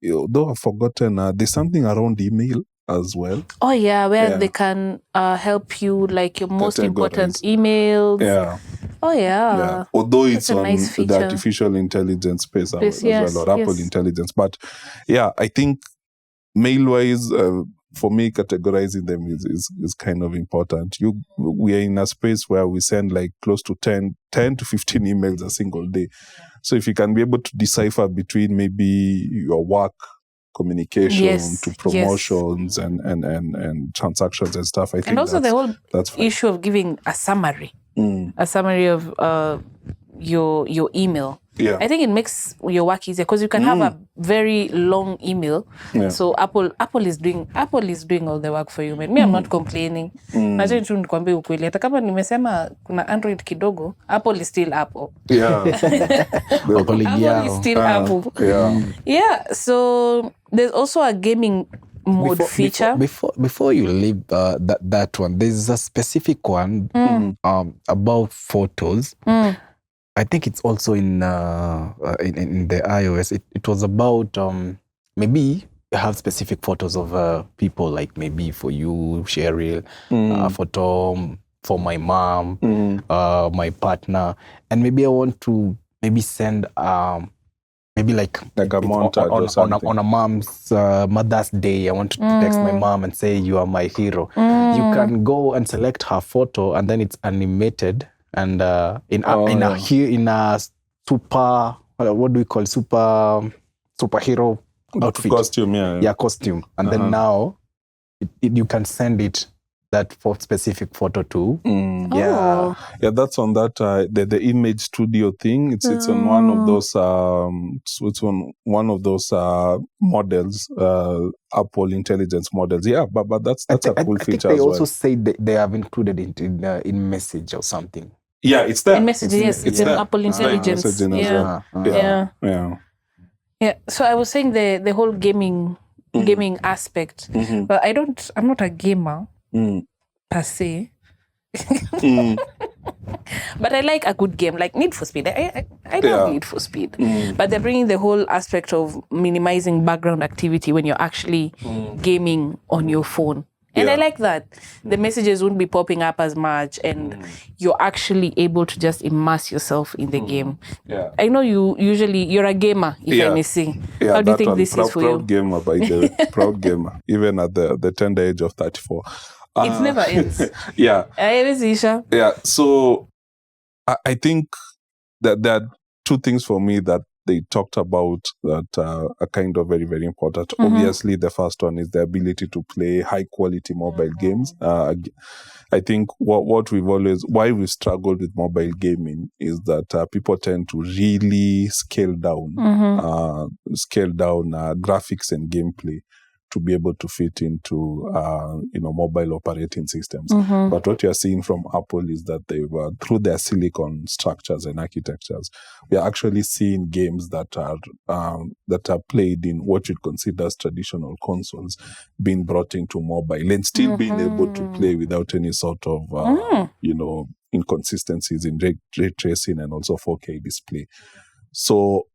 Though I've forgotten, there's something around email as well. Oh yeah, where they can help you, like, your most important emails. Yeah. Oh yeah. Although it's That's a on nice the feature. artificial intelligence space as Yes, well, or Apple yes. Intelligence. But yeah, I think mail-wise, for me, categorizing them is kind of important. We are in a space where we send like close to 10 to 15 emails a single day. So if you can be able to decipher between maybe your work communication to promotions and transactions and stuff, I think, and also the whole that's fine. issue of giving a summary of your email. Yeah. I think it makes your work easier because you can have a very long email. Yeah. So Apple is doing all the work for you. Me, I'm not complaining. Najua tu nikwambie ukweli. Hata kama nimesema kuna Android kidogo, Apple is still Apple. Yeah. Apple is still Apple. Yeah. Yeah. So there's also a gaming mode feature. Before you leave that one, there's a specific one about photos. I think it's also in the iOS. It was about maybe you have specific photos of people, like maybe for you, Cheryl, for Tom, for my mom, my partner, and maybe I want to maybe send maybe like a montage or something. On a mom's Mother's Day. I want to text my mom and say you are my hero. You can go and select her photo, and then it's animated. And in a super, what do we call superhero outfit? Costume, yeah. Costume. And then now you can send it that for specific photo too. Yeah, that's on that the image studio thing. It's on one of those models, Apple Intelligence models. Yeah, but that's a cool feature. I think they as also well. say they have included it in message or something. Yeah, it's there. In message, yes, it's in Apple Intelligence. Yeah. So I was saying the whole gaming aspect, but I'm not a gamer per se. But I like a good game, like Need for Speed. I love Need for Speed. But they're bringing the whole aspect of minimizing background activity when you're actually gaming on your phone. And I like that. The messages won't be popping up as much, and you're actually able to just immerse yourself in the game. Yeah. I know you're a gamer, if I may say. Yeah, how do you think this is for you? Proud gamer, by the way. Proud gamer, even at the tender age of 34. It never ends. Yeah. Yeah. So I think that there are two things for me that they talked about that are kind of very, very important. Obviously, the first one is the ability to play high quality mobile games. I think why we've struggled with mobile gaming is that people tend to really scale down graphics and gameplay to be able to fit into, mobile operating systems. But what you're seeing from Apple is that they were, through their silicon structures and architectures, we are actually seeing games that are played in what you'd consider as traditional consoles being brought into mobile and still being able to play without any sort of, inconsistencies in ray tracing and also 4K display. So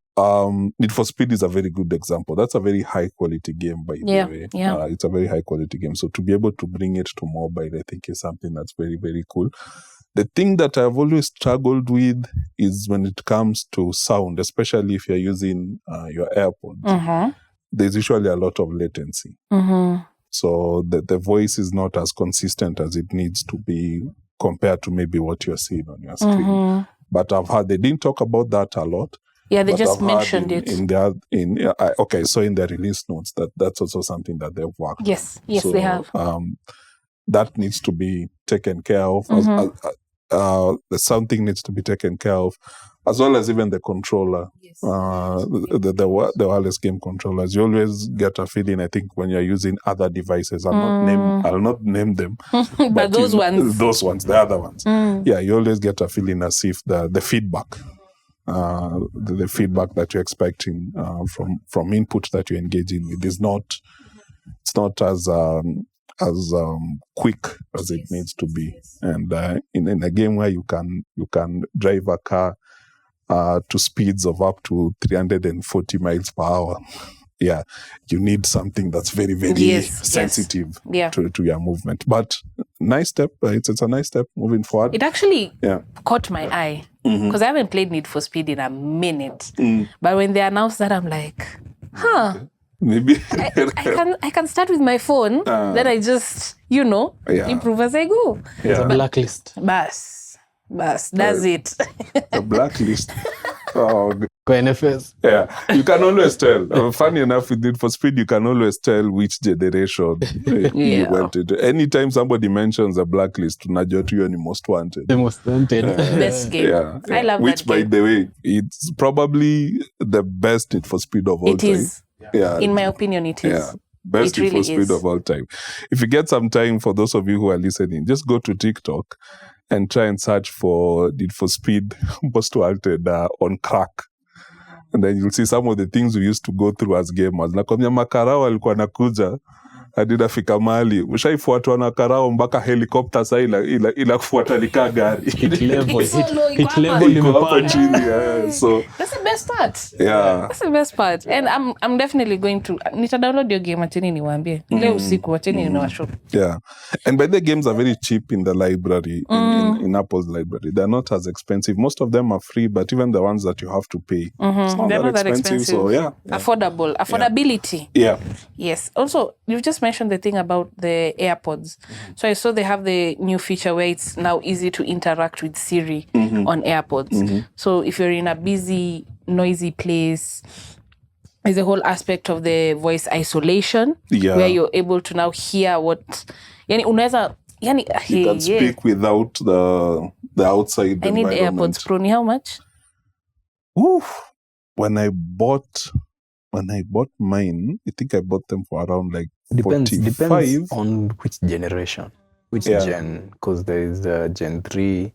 Need for Speed is a very good example. That's a very high quality game, by the way. Yeah. It's a very high quality game. So to be able to bring it to mobile, I think is something that's very, very cool. The thing that I've always struggled with is when it comes to sound, especially if you're using your AirPods. There's usually a lot of latency. So the voice is not as consistent as it needs to be compared to maybe what you're seeing on your screen. But I've heard they didn't talk about that a lot. Yeah, they just mentioned it. So in their release notes, that's also something that they've worked. Yes, so, they have. That needs to be taken care of. Something needs to be taken care of, as well as even the controller. Yes. The wireless game controllers. You always get a feeling, I think, when you're using other devices. I'll not name them. but those ones, the other ones. Yeah, you always get a feeling as if the feedback, the feedback that you're expecting from input that you're engaging with is not as quick as it needs to be. And in a game where you can drive a car to speeds of up to 340 miles per hour, yeah, you need something that's very, very sensitive to your movement. But nice step. It's a nice step moving forward. It actually caught my eye because I haven't played Need for Speed in a minute. But when they announced that, I'm like, maybe I can start with my phone. Then I just, improve as I go. It's a blacklist. Bas, that's it. A blacklist. Oh, NFS. Yeah, you can always tell. Funny enough, with Need for Speed, you can always tell which generation you went into. Anytime somebody mentions a blacklist, unajua tu hiyo ni Most Wanted. The Most Wanted. Best game. Yeah. I love which, that game. Which, by the way, it's probably the best Need for Speed of all time. It is. Yeah. In my opinion, it is. Yeah. Best Need for Speed of all time. If you get some time, for those of you who are listening, just go to TikTok and try and search for Need for Speed Most Wanted on crack. And then you'll see some of the things we used to go through as gamers. Nakwambia makarao alikuwa nakuja hadi nafika mahali ushaifuatwa na karao mpaka helikopta saa ila kufuata likaa gari. Hit level So that's the best part. Yeah. That's the best part. And I'm definitely going to nita-download your game ateni niwaambie. Leo usiku ateni ninawashow. Yeah. And by the games are very cheap in the library, in Apple's library. They're not as expensive. Most of them are free, but even the ones that you have to pay, it's not that expensive. So affordable. Affordability. Yeah. Yes. Also, you've just mentioned the thing about the AirPods. So I saw they have the new feature where it's now easy to interact with Siri on AirPods. So if you're in a busy, noisy place, there's a whole aspect of the voice isolation where you're able to now hear what you can speak without the outside I need environment. AirPods Pro. How much? Oof. When I bought mine, I think I bought them for around like depends on which generation, gen, because there is Gen 3.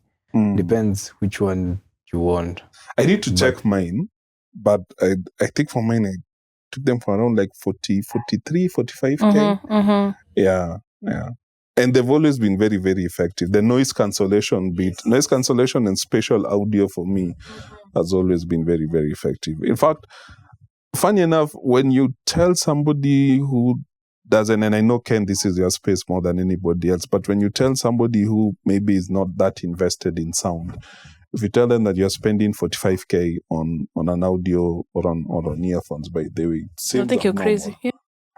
Depends which one you want. I need to check mine, but I think for mine I took them for around like 43, 45K. Yeah. And they've always been very, very effective. The noise cancellation and spatial audio for me has always been very, very effective. In fact, funny enough, when you tell somebody who doesn't, and I know, Ken, this is your space more than anybody else, but when you tell somebody who maybe is not that invested in sound, if you tell them that you're spending 45K on an audio or on earphones, by the way, it seems I think you're crazy. Yeah.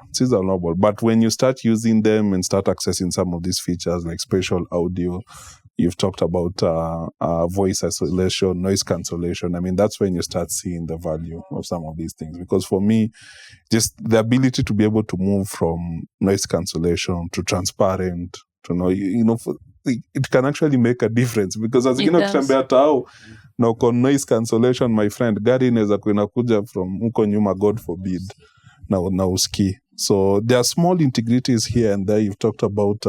It is normal. But when you start using them and start accessing some of these features like spatial audio, you've talked about voice isolation, noise cancellation. I mean, that's when you start seeing the value of some of these things. Because for me, just the ability to be able to move from noise cancellation to transparent, to it can actually make a difference. Because as kitembea tao na uko noise cancellation, my friend, gari inaweza kuja from uko nyuma, God forbid, na uski. So there are small integrities here and there. You've talked about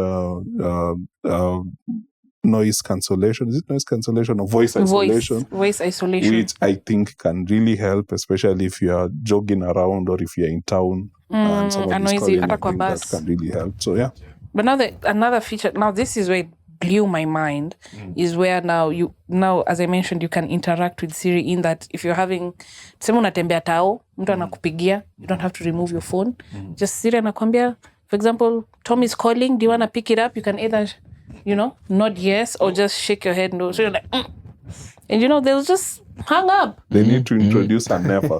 noise cancellation. Is it noise cancellation or voice isolation? Voice isolation. Which I think can really help, especially if you are jogging around or if you're in town and somebody's calling. I think that can really help. So yeah. But now another feature, now this is where it blew my mind, is where now as I mentioned, you can interact with Siri in that if you're having, tuseme unatembea tao, mtu anakupigia, you don't have to remove your phone. Just Siri anakwambia, for example, Tom is calling, do you want to pick it up? You can either, nod yes or just shake your head no. So you're like, and they'll just hang up. They need to introduce a never.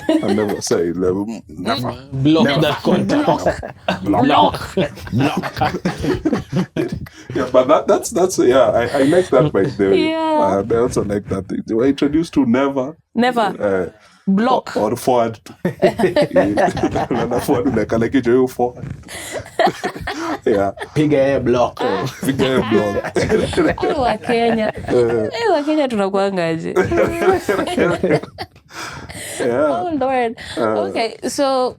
I never say never. Block that contact. Block. Yeah, but that's yeah. I like that by the way. Yeah. I also like that. They were introduced to never. Block or forward. Forward like you forward. Yeah. Piga block. Piga block. Wakenya tunakuangaje. Yeah. Oh Lord. Okay, so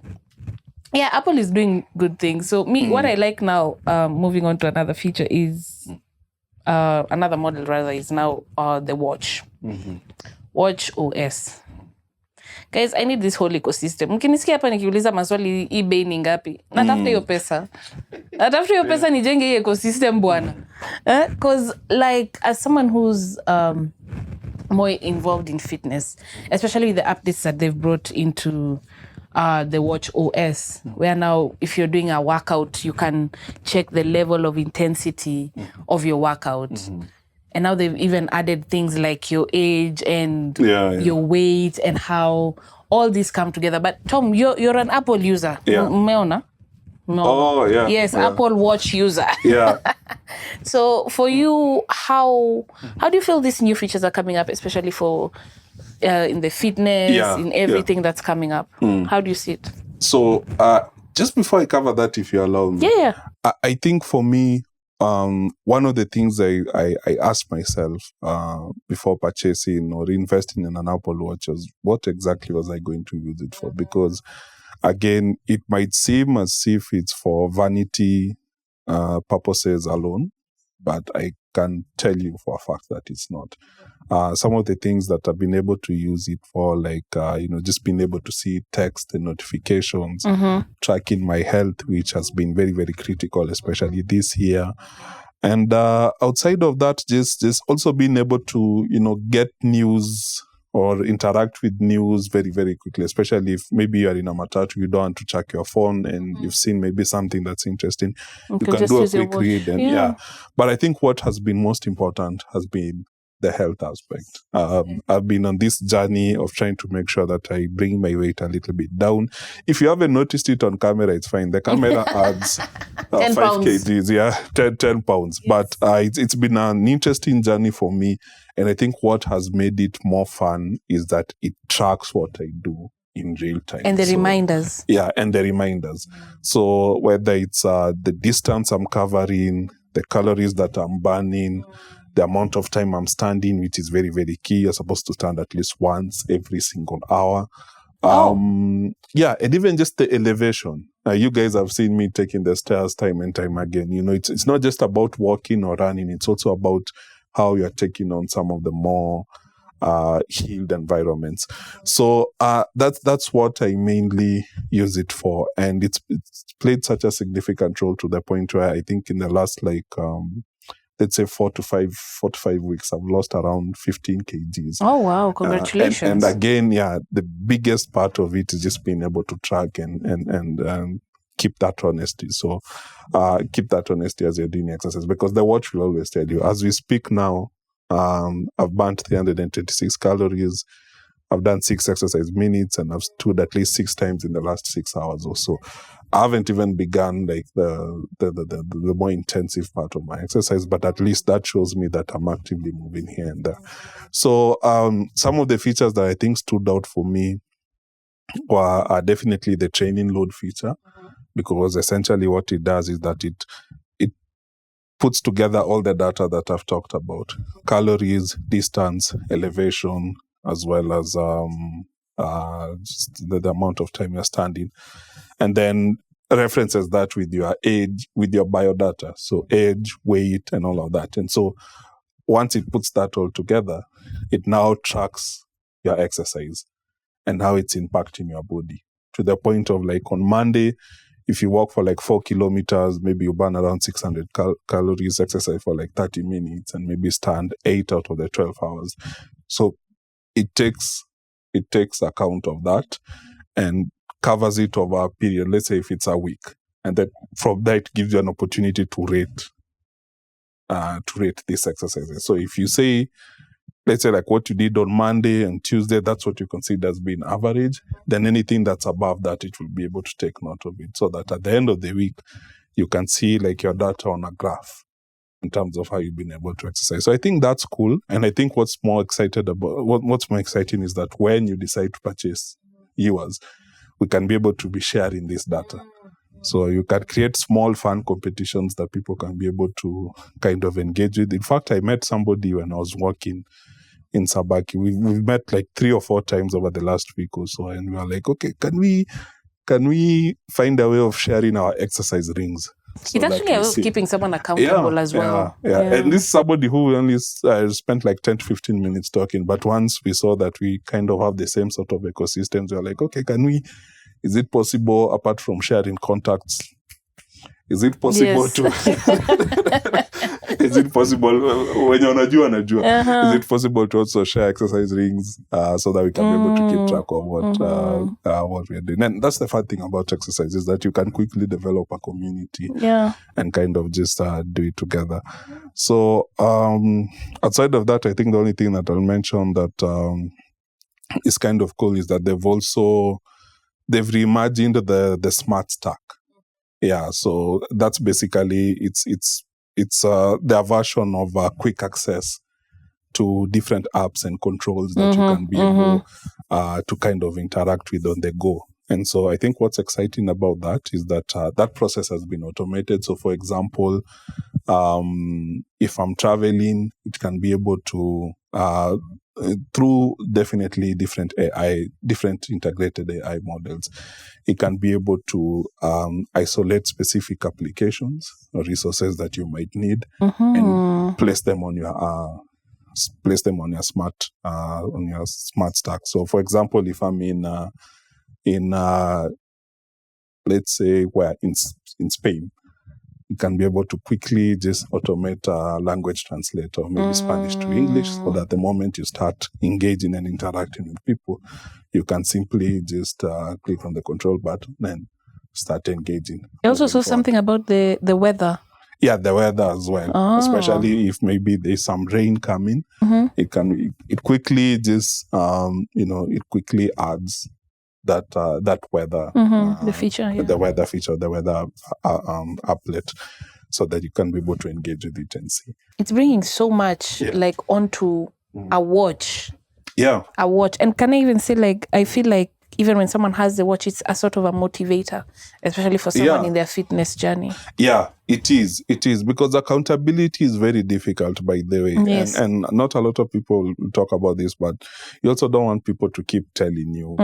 yeah, Apple is doing good things. So what I like now, moving on to another feature is another model rather is now the watch. Watch OS. Guys, I need this whole ecosystem. Mkinisikia hapa nikiuliza maswali hii bei ni ngapi? Natafuta hiyo pesa. Natafuta hiyo pesa nijenge hii ecosystem bwana. Because like as someone who's more involved in fitness, especially with the updates that they've brought into the Watch OS, where now if you're doing a workout, you can check the level of intensity of your workout. And now they've even added things like your age and your weight and how all these come together. But Tom, you're an Apple user. Yeah. Umeona? No. Oh, yeah. Yes, yeah. Apple Watch user. Yeah. So for you, how do you feel these new features are coming up, especially for in the fitness, in everything that's coming up? How do you see it? So just before I cover that, if you allow me. Yeah. I think for me, one of the things I asked myself before purchasing or investing in an Apple Watch was what exactly was I going to use it for? Because again, it might seem as if it's for vanity purposes alone, but I can tell you for a fact that it's not. Some of the things that I've been able to use it for, like, just being able to see text and notifications, tracking my health, which has been very, very critical, especially this year. And outside of that, just also being able to, get news or interact with news very, very quickly, especially if maybe you are in a matatu, you don't want to check your phone and you've seen maybe something that's interesting. You can do a quick read. And But I think what has been most important has been the health aspect. I've been on this journey of trying to make sure that I bring my weight a little bit down. If you haven't noticed it on camera, it's fine. The camera adds 5 kgs, 10 pounds. Yes. But it's been an interesting journey for me. And I think what has made it more fun is that it tracks what I do in real time. And the reminders. Yeah, and the reminders. So whether it's the distance I'm covering, the calories that I'm burning, the amount of time I'm standing, which is very, very key. You're supposed to stand at least once every single hour. And even just the elevation. You guys have seen me taking the stairs time and time again. It's not just about walking or running. It's also about how you're taking on some of the more healed environments. So that's what I mainly use it for. And it's played such a significant role to the point where I think in the last let's say 4 to 5 weeks, I've lost around 15 kgs. Oh, wow. Congratulations. And again, the biggest part of it is just being able to track and keep that honesty. So keep that honesty as you're doing exercise, because the watch will always tell you. As we speak now, I've burnt 326 calories. I've done 6 exercise minutes, and I've stood at least 6 times in the last 6 hours or so. I haven't even begun like the more intensive part of my exercise, but at least that shows me that I'm actively moving here and there. So some of the features that I think stood out for me are definitely the training load feature, because essentially what it does is that it puts together all the data that I've talked about: calories, distance, elevation, as well as just the amount of time you're standing, and then references that with your age, with your biodata, so age, weight, and all of that. And so once it puts that all together, it now tracks your exercise and how it's impacting your body, to the point of like on Monday, if you walk for like 4 kilometers, maybe you burn around 600 calories, exercise for like 30 minutes, and maybe stand 8 out of the 12 hours. So it takes account of that and covers it over a period, let's say if it's a week. And then from that, it gives you an opportunity to rate these exercises. So if you say, let's say like what you did on Monday and Tuesday, that's what you consider as being average, then anything that's above that, it will be able to take note of it, so that at the end of the week, you can see like your data on a graph in terms of how you've been able to exercise. So I think that's cool. And I think what's more exciting is that when you decide to purchase yours, we can be able to be sharing this data. So you can create small fun competitions that people can be able to kind of engage with. In fact, I met somebody when I was working in Sabaki. We've met like 3 or 4 times over the last week or so, and we were like, okay, can we find a way of sharing our exercise rings? So it's actually a way of keeping someone accountable as well. Yeah. And this is somebody who only spent like 10 to 15 minutes talking, but once we saw that we kind of have the same sort of ecosystems, we were like, okay, is it possible, apart from sharing contacts, is it possible to is it possible when you're najua, is it possible to also share exercise rings so that we can be able to keep track of what we're doing? And that's the fun thing about exercise, is that you can quickly develop a community and kind of just do it together. So outside of that, I think the only thing that I'll mention that is kind of cool is that they've reimagined the smart stack. Yeah, so that's basically it's their version of quick access to different apps and controls that you can be able to kind of interact with on the go. And so I think what's exciting about that is that that process has been automated. So for example, if I'm traveling, it can be able to through definitely different integrated AI models, it can be able to isolate specific applications or resources that you might need and place them on your smart stack. So, for example, if I'm in let's say we're in Spain, you can be able to quickly just automate a language translator, maybe Spanish to English, so that the moment you start engaging and interacting with people, you can simply just click on the control button and start engaging. I also saw something about the weather. Yeah, the weather as well. Especially if maybe there's some rain coming, it quickly just it quickly adds that weather the feature, the weather feature, the weather applet, so that you can be able to engage with it and see. It's bringing so much like onto a watch. Yeah, a watch. And can I even say, like, I feel like even when someone has the watch, it's a sort of a motivator, especially for someone in their fitness journey. Yeah, it is, because accountability is very difficult, by the way. Yes. And not a lot of people talk about this, but you also don't want people to keep telling you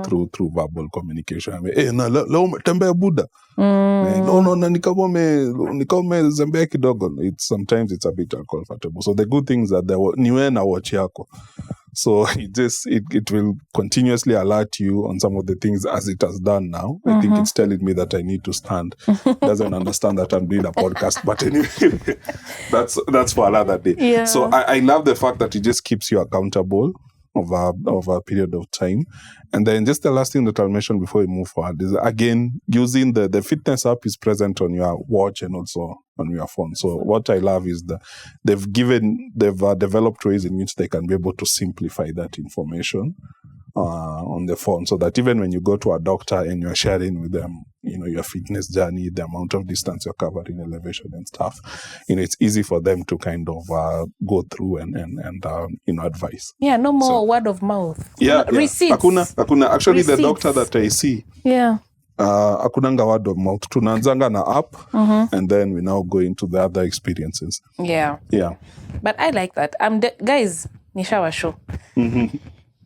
through verbal communication. I mean, hey, na leo umetembea Buddha. No, na nikome zembea kidogo. Sometimes it's a bit uncomfortable. So the good thing is that niwe na watch yako. So it will continuously alert you on some of the things as it has done now. I think it's telling me that I need to stand. It doesn't understand that I'm doing a podcast, but anyway, that's for another day. Yeah. So I love the fact that it just keeps you accountable of a period of time. And then just the last thing that I'll mention before we move forward is, again, using the fitness app is present on your watch and also on your phone. So what I love is they've developed ways in which they can be able to simplify that information on the phone, so that even when you go to a doctor and you're sharing with them, your fitness journey, the amount of distance you're covering, elevation and stuff, it's easy for them to kind of go through and advise. Yeah, no more word of mouth. Yeah, receipts. Hakuna. Actually, Receipts. The doctor that I see, hakunanga word of mouth. Tunaanzanga na app, and then we now go into the other experiences. Yeah. Yeah. But I like that. Guys, nishawa show.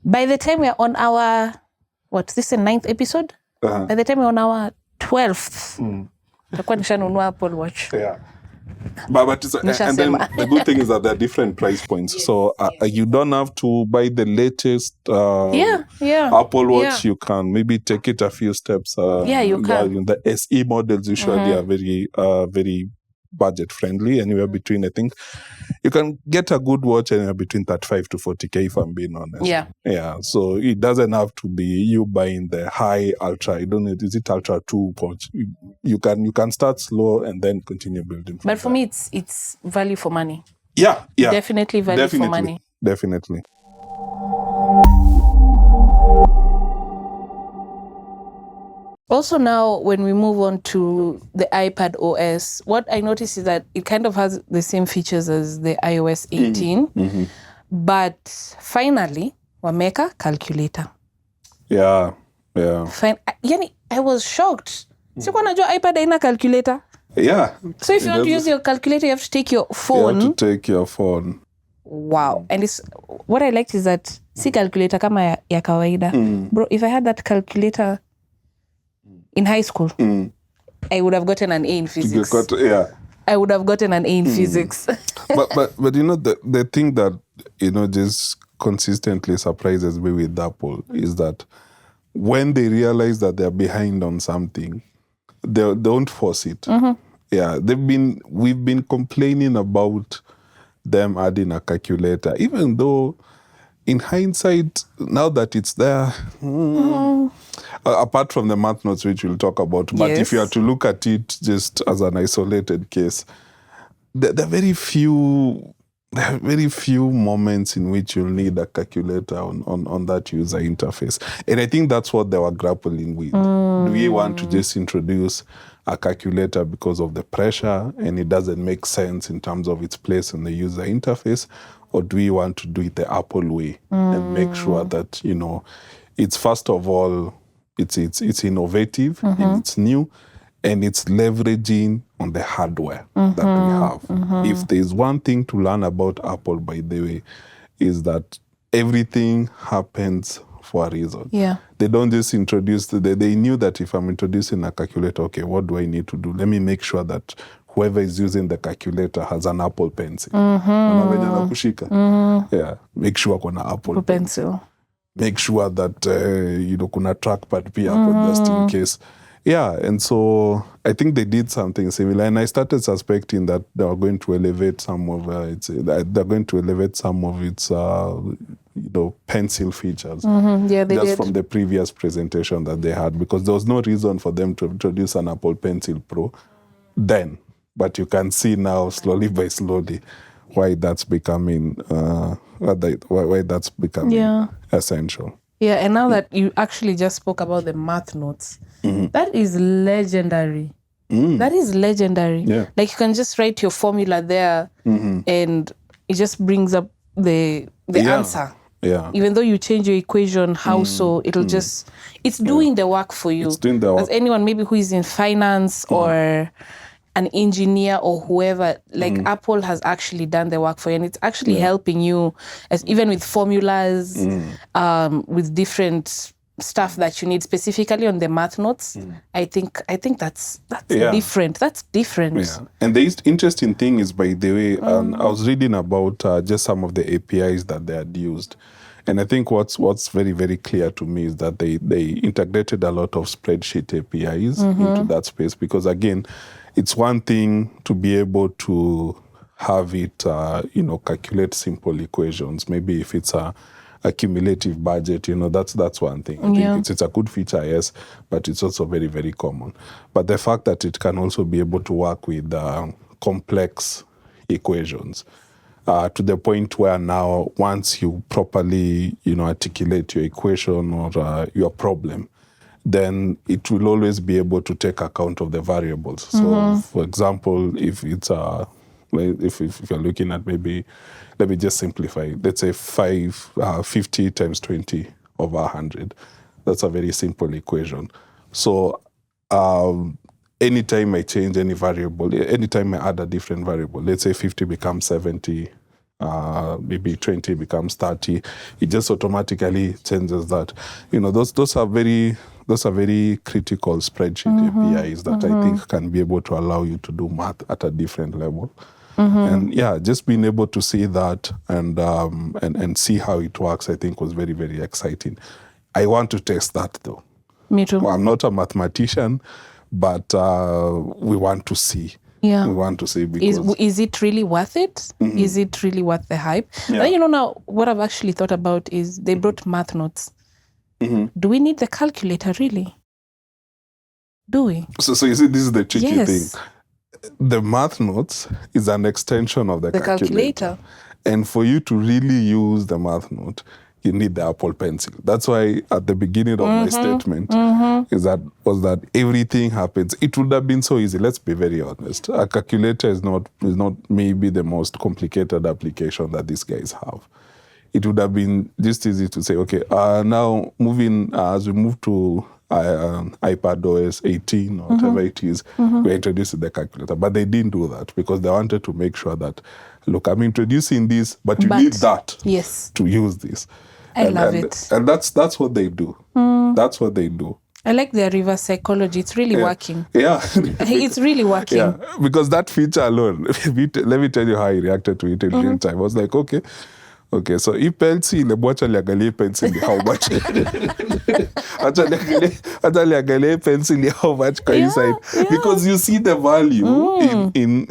By the time we're on our, this is the 9th episode? By the time we're on our 12th, takuwa nishanunua Apple Watch. Yeah. But it's, and then the good thing is that there are different price points. Yes, so you don't have to buy the latest Apple Watch. You can maybe take it a few steps. You can. The SE models usually are very, very budget friendly. Anywhere between, I think, you can get a good watch anywhere between 35 to 40K, if I'm being honest. Yeah. So it doesn't have to be you buying the high ultra. You don't need, is it ultra 2 watch? You can start slow and then continue building. But for me, it's value for money. Yeah. Definitely value for money. Definitely. Also now, when we move on to the iPad OS, what I notice is that it kind of has the same features as the iOS 18, but finally, wameka calculator. Yeah. I was shocked. Sikuwa najua iPad haina calculator. Yeah. So if you want to use your calculator, you have to take your phone. You have to take your phone. Wow. And what I liked is that si calculator kama ya kawaida. Bro, if I had that calculator in high school, I would have gotten an A in physics. I would have gotten an A in physics. but you know, the thing that, just consistently surprises me with Apple is that when they realize that they're behind on something, they don't force it. Yeah, we've been complaining about them adding a calculator, even though in hindsight, now that it's there, apart from the math notes, which we'll talk about, but if you are to look at it just as an isolated case, there are very few moments in which you'll need a calculator on that user interface. And I think that's what they were grappling with. Do we want to just introduce a calculator because of the pressure and it doesn't make sense in terms of its place in the user interface? Or do we want to do it the Apple way and make sure that, it's first of all, it's innovative and it's new and it's leveraging on the hardware that we have. If there's one thing to learn about Apple, by the way, is that everything happens for a reason. Yeah. They don't just introduce, they knew that if I'm introducing a calculator, okay, what do I need to do? Let me make sure that whoever is using the calculator has an Apple Pencil. Yeah, make sure kuna Apple Pencil. Make sure that, kuna trackpad pia just in case. Yeah, and so I think they did something similar, and I started suspecting that they were going to elevate some of its pencil features. Yeah, they did. From the previous presentation that they had, because there was no reason for them to introduce an Apple Pencil Pro then. But you can see now, slowly by slowly, why that's becoming essential. Yeah, and now that you actually just spoke about the math notes, that is legendary. That is legendary. Yeah. Like you can just write your formula there and it just brings up the answer. Yeah. Even though you change your equation, it'll just, it's doing the work for you. It's doing the work. As anyone maybe who is in finance or an engineer or whoever, like Apple has actually done the work for you, and it's actually helping you, as even with formulas, with different stuff that you need, specifically on the math notes. I think that's different. That's different. Yeah. And the interesting thing is, by the way, I was reading about just some of the APIs that they had used. And I think what's very, very clear to me is that they integrated a lot of spreadsheet APIs into that space, because again, it's one thing to be able to have it, calculate simple equations. Maybe if it's a cumulative budget, that's one thing. I think it's a good feature, yes, but it's also very, very common. But the fact that it can also be able to work with complex equations, to the point where now, once you properly, articulate your equation or your problem, then it will always be able to take account of the variables. So, for example, if it's if you're looking at, maybe, let me just simplify. Let's say 50 times 20 over 100. That's a very simple equation. So, anytime I change any variable, anytime I add a different variable, let's say 50 becomes 70, maybe 20 becomes 30, it just automatically changes that. Those are very critical spreadsheet APIs that I think can be able to allow you to do math at a different level. And just being able to see that and see how it works, I think was very, very exciting. I want to test that though. Me too. Well, I'm not a mathematician, but we want to see. Yeah. We want to see because... Is it really worth it? Is it really worth the hype? Yeah. And now what I've actually thought about is they brought math notes. Do we need the calculator really? Do we? So you see, this is the tricky Yes. thing. The math notes is an extension of the calculator. And for you to really use the math note, you need the Apple Pencil. That's why at the beginning of my statement was that everything happens. It would have been so easy. Let's be very honest. A calculator is not maybe the most complicated application that these guys have. It would have been just easy to say, okay, now as we move to iPad OS 18 or whatever it is, we're introducing the calculator. But they didn't do that because they wanted to make sure that, look, I'm introducing this, but you need that to use this. I love it. And that's what they do. That's what they do. I like their reverse psychology. It's really working. Yeah. It's really working. Yeah, because that feature alone, let me tell you how I reacted to it in real time. I was like, okay, so if pencil, watch liangalie pencil how much. Acha liangalie pencil how much inside. Because you see the value in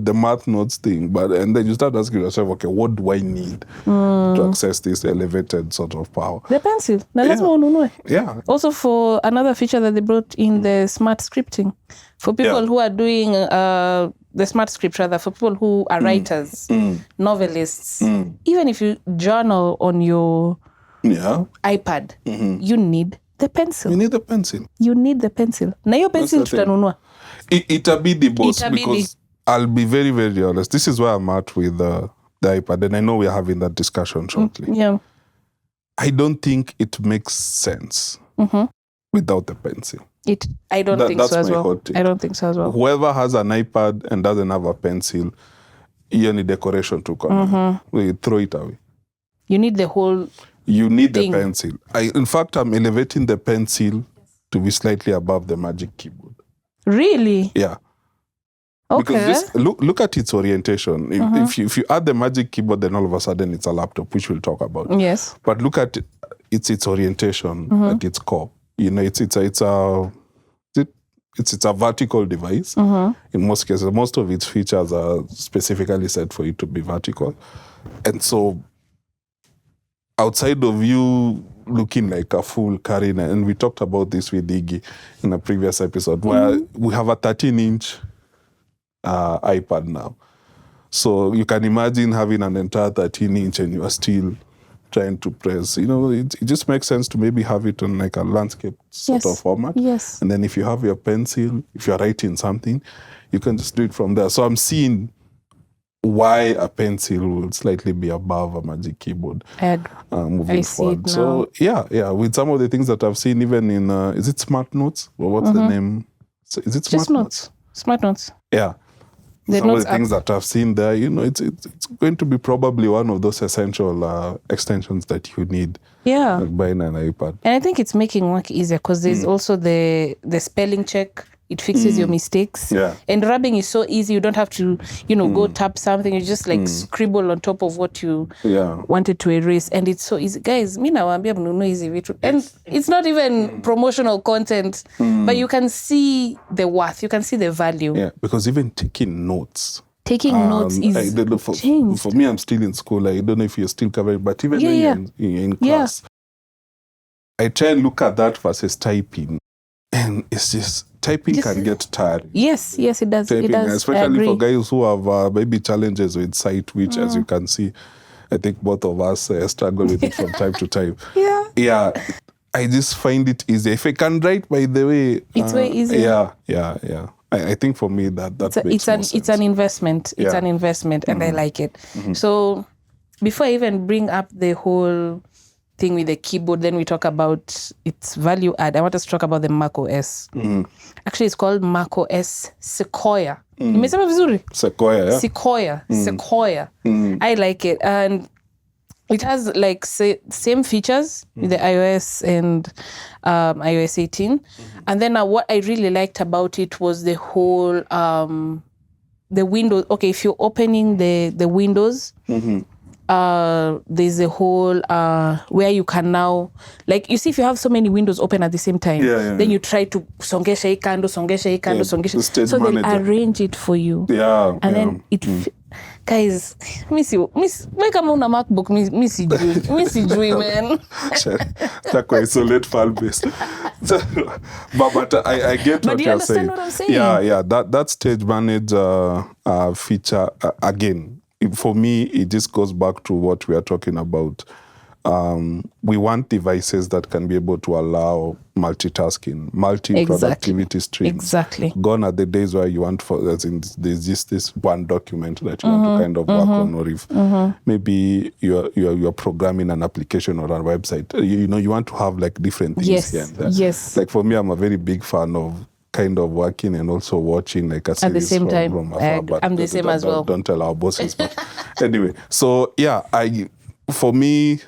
the math notes thing, and then you start asking yourself, okay, what do I need to access this elevated sort of power? The pencil. Now let's move on. Yeah. Also for another feature that they brought in the smart scripting. For people who are doing the smart script, rather, for people who are writers, novelists, even if you journal on your iPad, you need the pencil. You need the pencil. You need the pencil. Na hiyo pencil tutanunua. Itabidi boss, because I'll be very, very honest. This is where I'm at with the iPad, and I know we're having that discussion shortly. Yeah. I don't think it makes sense without the pencil. I don't think so as well. I don't think so as well. Whoever has an iPad and doesn't have a pencil, you need decoration to come. We throw it away. You need the whole You need thing. the pencil. In fact, I'm elevating the pencil to be slightly above the Magic Keyboard. Really? Yeah. Okay. Because just look at its orientation. If you add the Magic Keyboard, then all of a sudden it's a laptop, which we'll talk about. Yes. But look at its orientation at its core. It's a vertical device. In most cases, most of its features are specifically set for it to be vertical. And so outside of you looking like a fool carrying, and we talked about this with Iggy in a previous episode, where we have a 13-inch iPad now. So you can imagine having an entire 13-inch and you are still trying to press. It just makes sense to maybe have it on like a landscape sort of format. Yes. And then if you have your pencil, if you're writing something, you can just do it from there. So I'm seeing why a pencil will slightly be above a Magic Keyboard moving forward. So yeah, with some of the things that I've seen, even in is it Smart Notes? Or what's the name? Is it Smart Notes? Smart Notes. Yeah. Some of the things that I've seen there, it's going to be probably one of those essential extensions that you need. Yeah. Like buying an iPad. And I think it's making work easier because there's also the spelling check. It fixes your mistakes. Yeah. And rubbing is so easy. You don't have to, go tap something. You just scribble on top of what you wanted to erase. And it's so easy. Guys, mi nawaambia mnunue hizi vitu. And it's not even promotional content, but you can see the worth. You can see the value. Yeah, because even taking notes. Taking notes is changed. For me, I'm still in school. I don't know if you're still covering, but even when you're in class, I try and look at that versus typing. And it's just, typing can get tired. Yes, it does. Typing, it does. especially for guys who have maybe challenges with sight, which, as you can see, I think both of us struggle with it from time to time. Yeah. I just find it easy. If I can write, by the way, it's way easier. Yeah. I think for me that makes more sense. It's an investment. It's an investment, and I like it. So before I even bring up the whole thing with the keyboard, then we talk about its value add. I want us to talk about the Mac OS. Actually, it's called Mac OS Sequoia. Nimesema vizuri? Sequoia, yeah. Sequoia. I like it. And it has like same features with the iOS and iOS 18. And then what I really liked about it was the whole, the Windows. Okay, if you're opening the Windows, there's a whole where you can now, like, you see, if you have so many windows open at the same time, then you try to songesha hii kando, songesha. So they arrange it for you. Yeah. And then it guys, we kama una MacBook, mi sijui man. Tako isolate file base. But I get what you're saying. What I'm saying? Yeah. That stage manage feature again. For me, it just goes back to what we are talking about. We want devices that can be able to allow multitasking, multi-productivity streams. Exactly. Gone are the days where you want, there's just this one document that you want to kind of work on, or if maybe you're programming an application or a website, you want to have like different things here and there. Yes. Like for me, I'm a very big fan of kind of working and also watching like a series at the same time. From afar, but I'm the same as well. Don't tell our bosses. But anyway, so yeah, for me,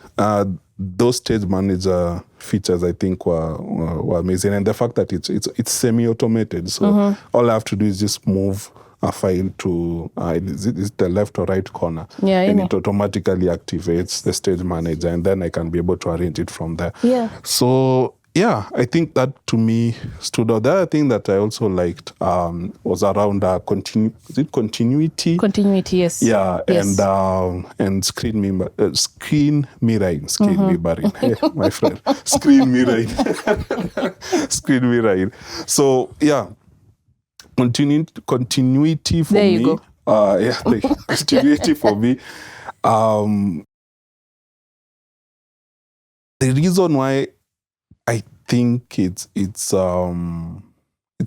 those stage manager features I think were amazing, and the fact that it's semi-automated. So all I have to do is just move a file to is the left or right corner, and it automatically activates the stage manager, and then I can be able to arrange it from there. Yeah. So yeah, I think that to me stood out. The other thing that I also liked was around continuity? Continuity, yes. Yeah, yes. And screen mirroring. Hey, my friend. Screen mirroring. Screen mirroring. So yeah, continuity for there you me. Go. Continuity for me. The reason why I think it's an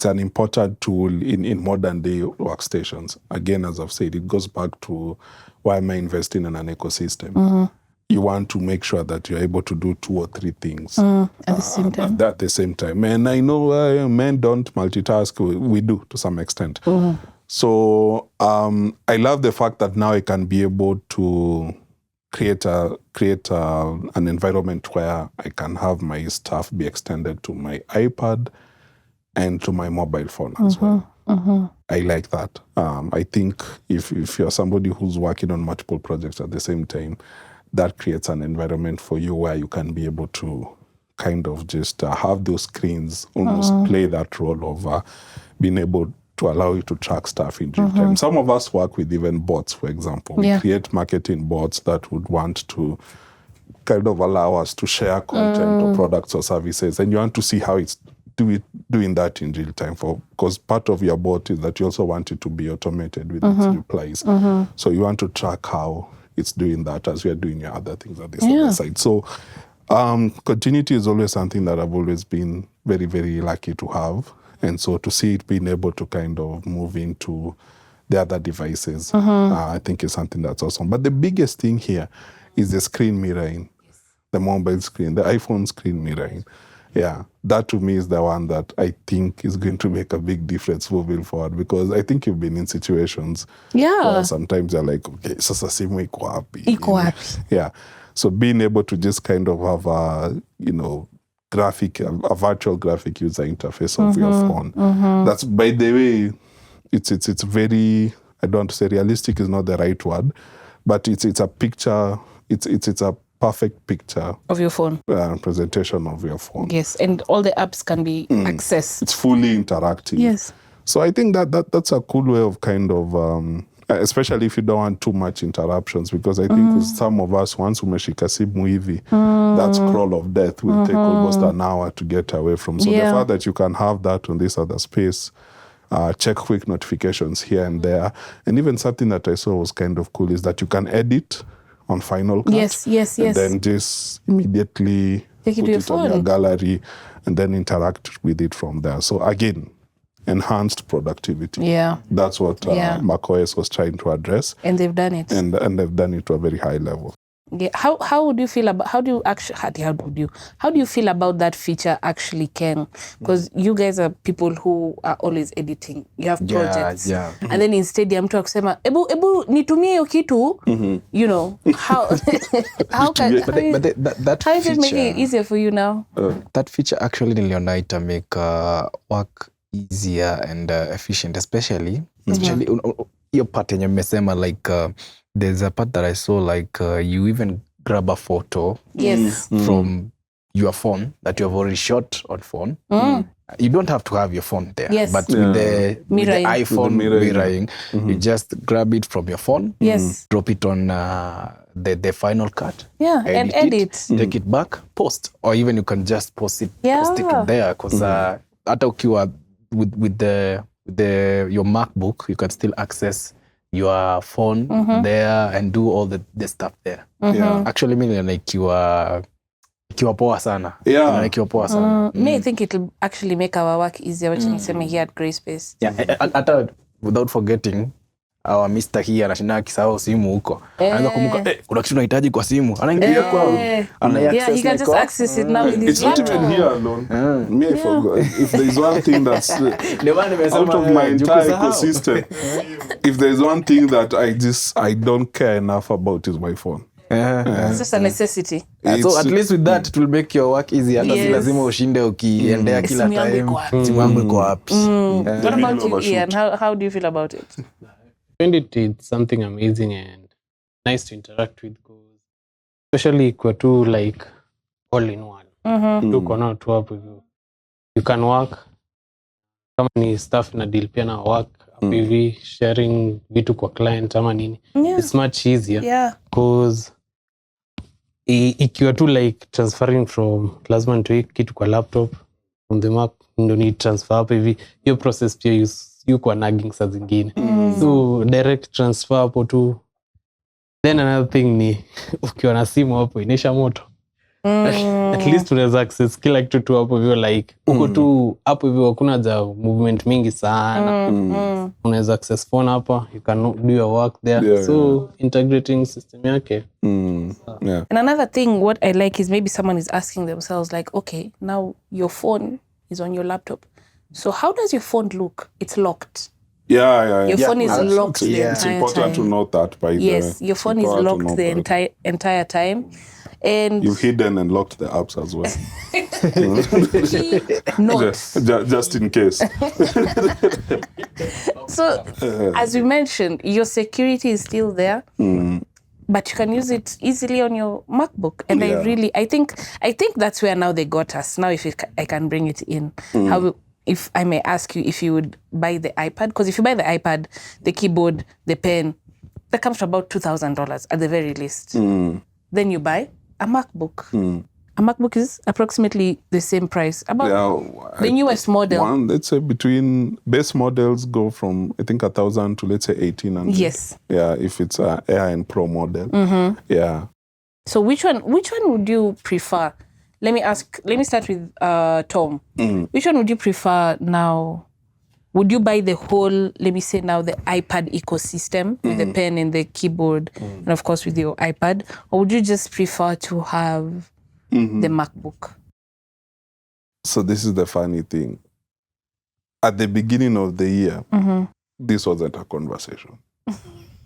important tool in modern day workstations. Again, as I've said, it goes back to why am I investing in an ecosystem? You want to make sure that you're able to do 2 or 3 things at the same time. At the same time. And I know men don't multitask. We do to some extent. So I love the fact that now I can be able to create an environment where I can have my stuff be extended to my iPad and to my mobile phone as well. I like that. I think if you're somebody who's working on multiple projects at the same time, that creates an environment for you where you can be able to kind of just have those screens almost play that role of being able to allow you to track stuff in real time. Some of us work with even bots, for example. We create marketing bots that would want to kind of allow us to share content or products or services, and you want to see how it's doing that in real time. Because part of your bot is that you also want it to be automated with its replies. So you want to track how it's doing that as we are doing your other things at this other side. So continuity is always something that I've always been very, very lucky to have. And so to see it being able to kind of move into the other devices, I think is something that's awesome. But the biggest thing here is the screen mirroring, the mobile screen, the iPhone screen mirroring. Yeah, that to me is the one that I think is going to make a big difference moving forward, because I think you've been in situations where sometimes you're like, okay, sasa simu iko wapi? Yeah, so being able to just kind of have a, a virtual graphic user interface of your phone. That's, by the way, it's very, I don't want to say realistic is not the right word, but it's a picture, it's a perfect picture of your phone, presentation of your phone. Yes, and all the apps can be accessed. It's fully interactive. Yes. So I think that's a cool way of kind of, especially if you don't want too much interruptions, because I think with some of us, once umeshika simu hivi, that scroll of death will take almost an hour to get away from. So the fact that you can have that on this other space, check quick notifications here and there, and even something that I saw was kind of cool is that you can edit on Final Cut. Yes. And then just immediately take put it on your phone. gallery and then interact with it from there. So again, enhanced productivity. Yeah. That's what macOS was trying to address. And they've done it. And they've done it to a very high level. Yeah. How would you feel about how do you feel about that feature actually, Ken? Because you guys are people who are always editing. You have projects. Yeah. And then instead ya mtu akusema ebu nitumie hiyo kitu, you know, how that how is it making feature, it easier for you now? That feature actually niliona ita make work easier and efficient, especially your part yenye mmesema, like there's a part that I saw, like you even grab a photo from your phone that you have already shot on phone. You don't have to have your phone there, but with the iPhone mirroring, you just grab it from your phone, drop it on the Final Cut, and edit, take it back, post, or even you can just post it there, because hata ukiwa with your MacBook, you can still access your phone there and do all the stuff there. Actually, mimi ikiwa poa sana. Ikiwa poa sana. Me, I think it'll actually make our work easier. What you saying here at Gray Space. Hata without forgetting, our Mr. here anashinda kisahau simu huko. Anaanza kumbuka, kuna kitu unahitaji kwa simu. Anaingia kwa he can just access it now with his laptop. It's not even here alone. Me, I forgot. If there's one thing that's out of my entire ecosystem, if there's one thing that I don't care enough about is my phone. It's just a necessity. So at least with that, it will make your work easier. Hata si lazima ushinde ukiendea kila time. Simu yangu iko wapi? What about you, Ian? How do you feel about it? I find it's something amazing and nice to interact with, especially kwa tu like all in one. Tu kona tu hapo hivyo. You can work kama ni staff na deal pia na work hivi, sharing vitu kwa client ama nini. It's much easier because ikiwa tu like transferring from lazima nitoe kitu kwa laptop from the Mac ndo ni transfer hapo hivi, hiyo process pia yuko nagging saa zingine. So direct transfer hapo tu. Then another thing ni ukiwa na simu hapo inaisha moto. At least unaweza access kila kitu tu hapo hivyo, like uko tu hapo hivyo, hakuna za movement mingi sana. Unaweza access phone hapa, you can do your work there. So integrating system yake. And another thing what I like is maybe someone is asking themselves like, okay, now your phone is on your laptop. So how does your phone look? It's locked. Your phone is locked the entire time. It's important to note that by your phone is locked the entire time. And you've hidden and locked the apps as well. just in case. So, as we mentioned, your security is still there, but you can use it easily on your MacBook. And I think that's where now they got us. Now, if I can bring it in, if I may ask you if you would buy the iPad, because if you buy the iPad, the keyboard, the pen, that comes to about $2,000 at the very least. Then you buy a MacBook. A MacBook is approximately the same price. About the newest model. Let's say between base models go from, I think, 1,000 to, let's say, 1,800. Yes. Yeah, if it's a Air and Pro model. Yeah. So which one would you prefer? Let me start with Tom. Which one would you prefer now? Would you buy the whole, let me say now, the iPad ecosystem with the pen and the keyboard and of course with your iPad? Or would you just prefer to have the MacBook? So this is the funny thing. At the beginning of the year, this wasn't a conversation.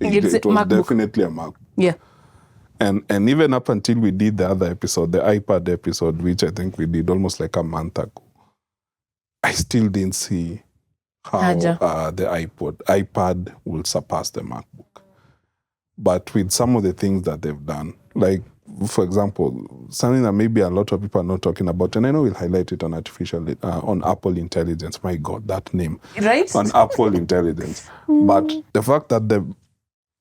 It was MacBook. Definitely a MacBook. Yeah. And even up until we did the other episode, the iPad episode, which I think we did almost like a month ago, I still didn't see how the iPad will surpass the MacBook. But with some of the things that they've done, like, for example, something that maybe a lot of people are not talking about, and I know we'll highlight it on on Apple Intelligence. My God, that name. Right? On Apple Intelligence. But the fact that the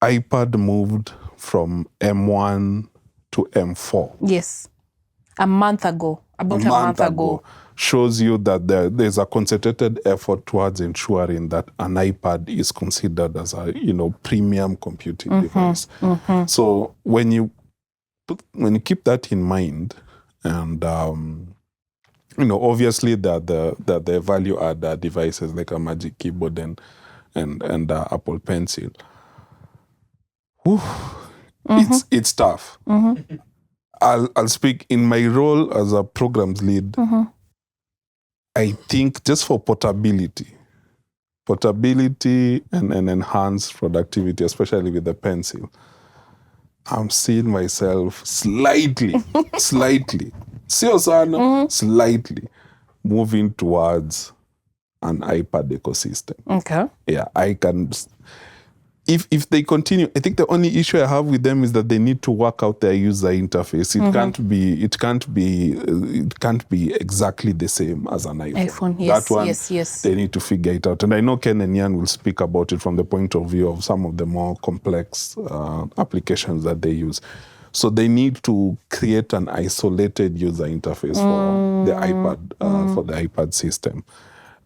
iPad moved from M1 to M4. Yes. A month ago. About a month ago. Shows you that there's a concentrated effort towards ensuring that an iPad is considered as a premium computing device. So when you keep that in mind, and obviously that the value add devices like a Magic Keyboard and Apple Pencil, it's tough. I'll speak in my role as a programs lead. I think just for portability and enhanced productivity, especially with the pencil, I'm seeing myself slightly, sio sana, slightly moving towards an iPad ecosystem. Okay. Yeah, I can. If they continue, I think the only issue I have with them is that they need to work out their user interface. It can't be exactly the same as an iPhone. Yes, that one, yes. they need to figure it out. And I know Ken and Yan will speak about it from the point of view of some of the more complex applications that they use. So they need to create an isolated user interface for the iPad system.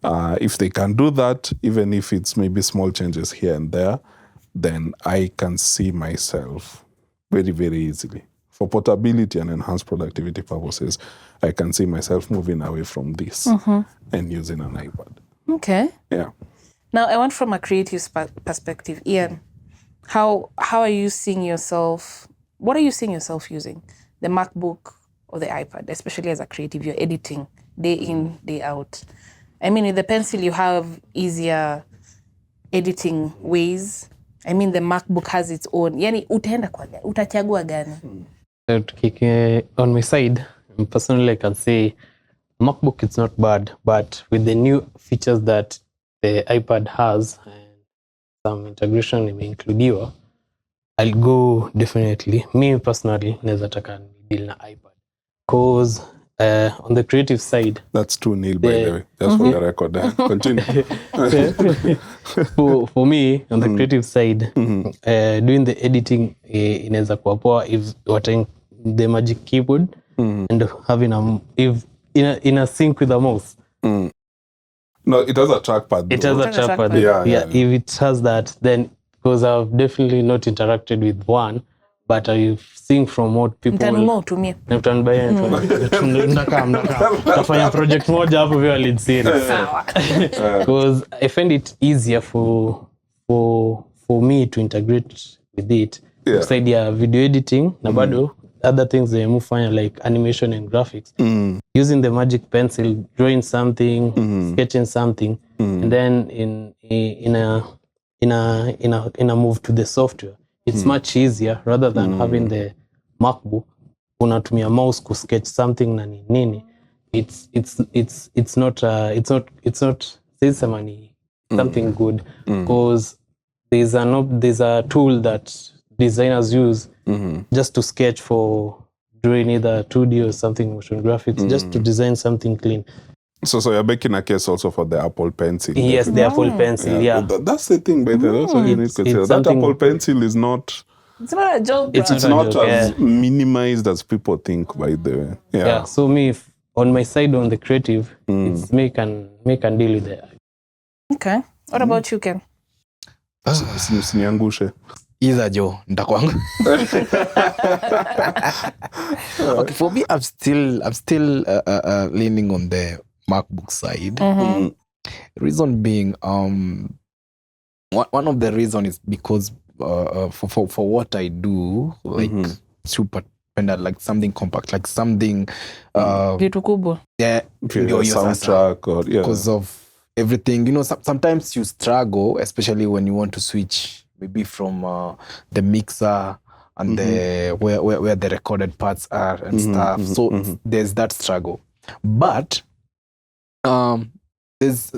If they can do that, even if it's maybe small changes here and there, then I can see myself very, very easily. For portability and enhanced productivity purposes, I can see myself moving away from this and using an iPad. Okay. Yeah. Now, I want from a creative perspective, Ian, how are you seeing yourself, what are you seeing yourself using? The MacBook or the iPad, especially as a creative, you're editing day in, day out. I mean, with the pencil, you have easier editing ways. I mean, the MacBook has its own. Yani, utachagua gani? On my side, personally, I can say MacBook is not bad, but with the new features that the iPad has and some integration imeincludiwa, I'll go definitely. Me personally, naweza taka deal na iPad. Because on the creative side, that's 2-0 by the way. Just for the record. Continue. for me, on the creative side, doing the editing inaweza kuwa poa if watching the Magic Keyboard and having in a sync with the mouse. No, it has a trackpad. It has a trackpad. Yeah. If it has that, then because I've definitely not interacted with one, but I think from what people nafanya project moja hapo vile alinsiri. Because I find it easier for me to integrate with it. Beside video editing na bado other things they mufanya like animation and graphics. Using the Magic Pencil, drawing something, sketching something, and then in a move to the software. It's much easier rather than having the MacBook. Unatumia mouse ku sketch something na nini. It's not something good because there's a tool that designers use just to sketch for doing either 2D or something motion graphics, just to design something clean. So you're making a case also for the Apple Pencil. Yes, the Apple Pencil, yeah. That's the thing, by the way. That's what you need to consider. That Apple Pencil is not... It's not a joke. It's not as minimized as people think, by the way. Yeah, so me, on my side, on the creative, it's make and deal with it. Okay. What about you, Ken? Usiniangushe. Either Joe, ndakwangu. Okay, for me, I'm still leaning on the MacBook side. Reason being, one of the reasons is because for what I do, like super dependent, like something compact, like something vitu kubwa. Yeah, soundtrack or because of everything. You know, sometimes you struggle, especially when you want to switch maybe from the mixer and the where the recorded parts are and stuff. So there's that struggle. But there's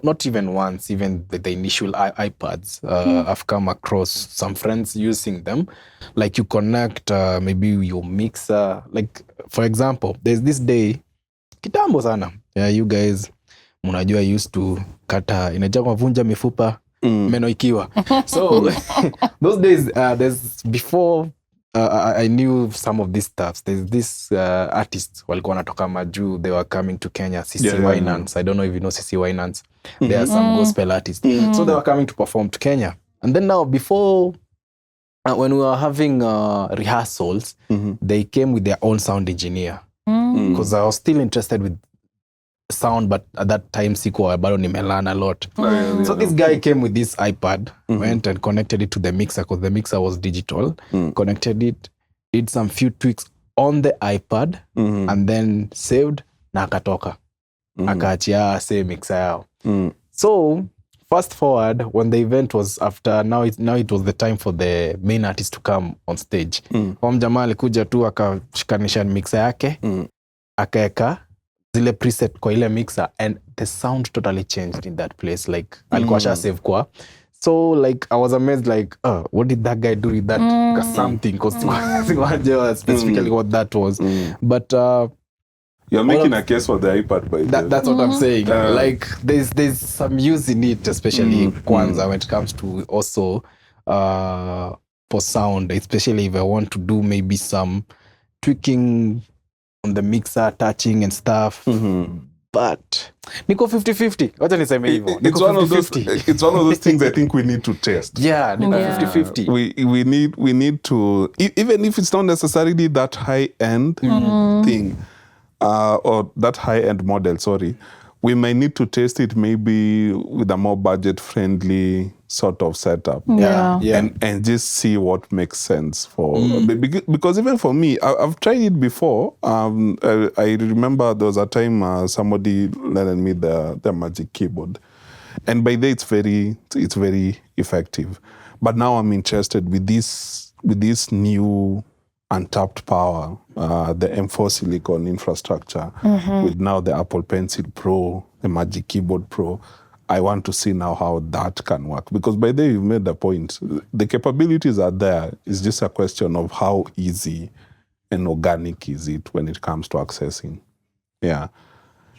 not even once, even the initial iPads, I've come across some friends using them. Like you connect maybe your mixer. Like for example, there's this day, kitambo sana. Yeah, you guys, munajua used to kata inajua vunja mifupa meno ikiwa. So those days, there's before I knew some of these stuffs. There's this artists walikuwa wanatoka majuu. They were coming to Kenya. CC Winans. I don't know if you know CC Winans. They are some gospel artists. So they were coming to perform to Kenya. And then now, before when we were having rehearsals, they came with their own sound engineer because I was still interested with sound, but at that time sikuwa bado nimelearn a lot. So this guy came with this iPad, went and connected it to the mixer because the mixer was digital. Connected it, did some few tweaks on the iPad, and then saved na akatoka. Akaachia same mixer yao. So fast forward, when the event was after, now it was the time for the main artist to come on stage. Jamaa alikuja tu akashikanisha mixer yake, akaeka zile preset kwa ile mixer, and the sound totally changed in that place. Like alikuwa save kwa. So like I was amazed, like what did that guy do with that something? Because specifically what that was. But you're making a case for the iPad, by that's what I'm saying. Like there's some use in it, especially Kwanzaa, when it comes to also for sound, especially if I want to do maybe some tweaking on the mixer, touching and stuff. But niko 50-50. Wacha niseme hivyo. It's one of those things I think we need to test. Yeah, niko 50-50. We need to, even if it's not necessarily that high end thing, or that high end model, sorry, we may need to test it maybe with a more budget friendly sort of setup. And just see what makes sense for, because even for me, I've tried it before. I remember there was a time somebody lent me the Magic Keyboard, and by then it's very effective. But now I'm interested with this new untapped power, the M4 Silicon infrastructure, with now the Apple Pencil Pro, the Magic Keyboard Pro. I want to see now how that can work. Because by then you've made the point. The capabilities are there. It's just a question of how easy and organic is it when it comes to accessing. Yeah.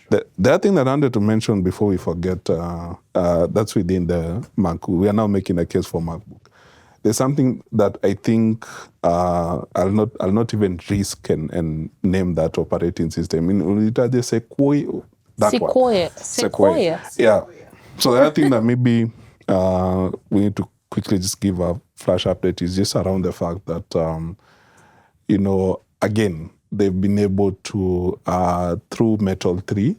The other thing that I wanted to mention before we forget, that's within the Mac. We are now making a case for MacBook. There's something that I think I'll not even risk and name that operating system. In Unita, Sequoia. Yeah. So the other thing that maybe we need to quickly just give a flash update is just around the fact that, again, they've been able to, through Metal 3,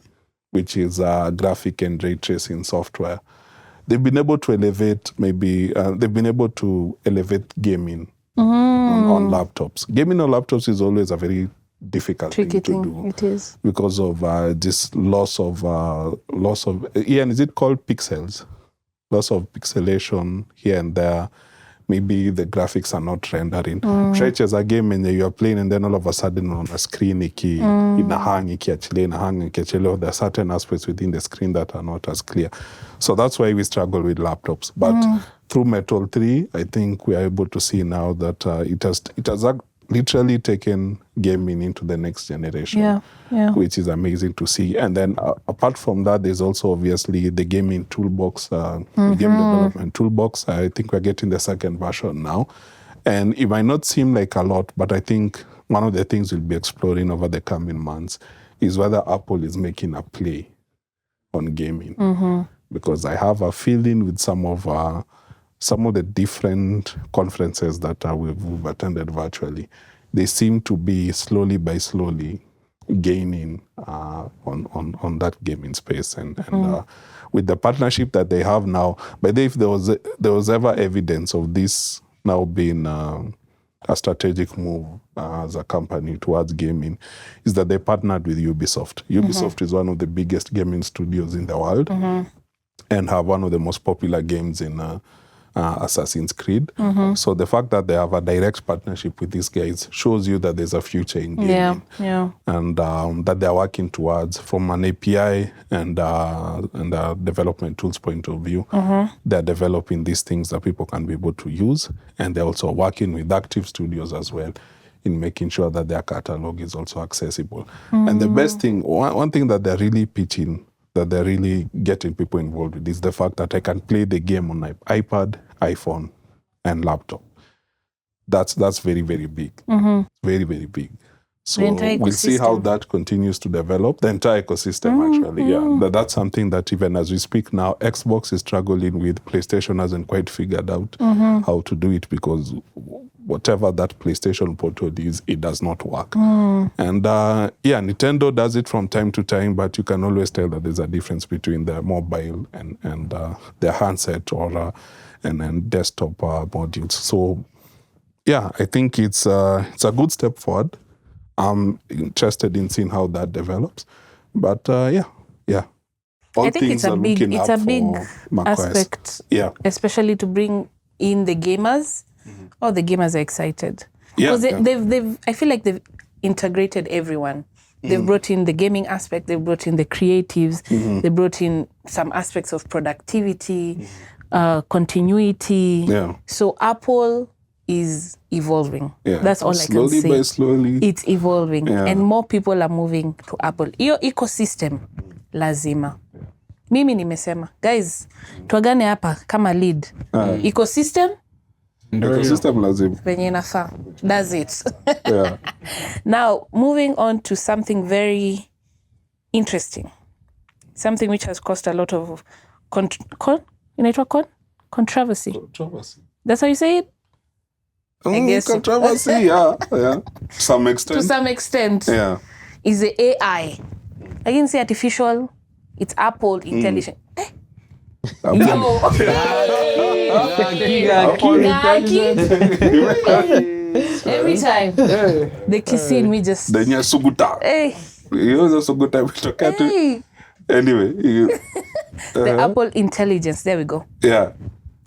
which is graphic and ray tracing software, they've been able to elevate gaming on laptops. Gaming on laptops is always a very difficult thing to do. It is. Because of this loss of Ian, is it called pixels? Loss of pixelation here and there. Maybe the graphics are not rendering. Stretch as a game and you are playing, and then all of a sudden on a screen there are certain aspects within the screen that are not as clear. So that's why we struggle with laptops. But through Metal 3, I think we are able to see now that it has literally taken gaming into the next generation, which is amazing to see. And then apart from that, there's also obviously the gaming toolbox, game development toolbox. I think we're getting the second version now. And it might not seem like a lot, but I think one of the things we'll be exploring over the coming months is whether Apple is making a play on gaming. Because I have a feeling with some of the different conferences that we've attended virtually, they seem to be slowly gaining on that gaming space. And with the partnership that they have now, but if there was ever evidence of this now being a strategic move as a company towards gaming, is that they partnered with Ubisoft. Ubisoft is one of the biggest gaming studios in the world and have one of the most popular games in Assassin's Creed. So the fact that they have a direct partnership with these guys shows you that there's a future in gaming. And that they're working towards, from an API and a development tools point of view, they're developing these things that people can be able to use. And they're also working with active studios as well in making sure that their catalog is also accessible. And the best thing, one thing that they're really pitching, that they're really getting people involved with, is the fact that I can play the game on my iPad, iPhone, and laptop. That's very, very big. Very, very big. So we'll see how that continues to develop, the entire ecosystem, actually. Yeah, that's something that even as we speak now, Xbox is struggling with. PlayStation hasn't quite figured out how to do it, because whatever that PlayStation portal is, it does not work. And yeah, Nintendo does it from time to time, but you can always tell that there's a difference between their mobile and their handset or and desktop modules. So yeah, I think it's a good step forward. I'm interested in seeing how that develops, but yeah. All I think it's a big aspect, especially to bring in the gamers. Oh, the gamers are excited because they've. I feel like they've integrated everyone. They've brought in the gaming aspect. They've brought in the creatives. They brought in some aspects of productivity, continuity. Yeah. So Apple is evolving. Yeah. That's all I can say. Slowly by slowly. It's evolving. Yeah. And more people are moving to Apple. Iyo ecosystem, lazima. Mimi nimesema, guys, tuagane hapa kama lead. Ecosystem lazima. Venye inafaa. Does it. Yeah. Now, moving on to something very interesting. Something which has caused a lot of controversy. That's how you say it? I guess controversy, yeah. To some extent. Yeah. Is the AI. I didn't say artificial. It's Apple intelligent. Yo. Every time. The kissing me just. The Suguta. Hey. Suguta we talk at. Anyway. The Apple intelligence. There we go. Yeah.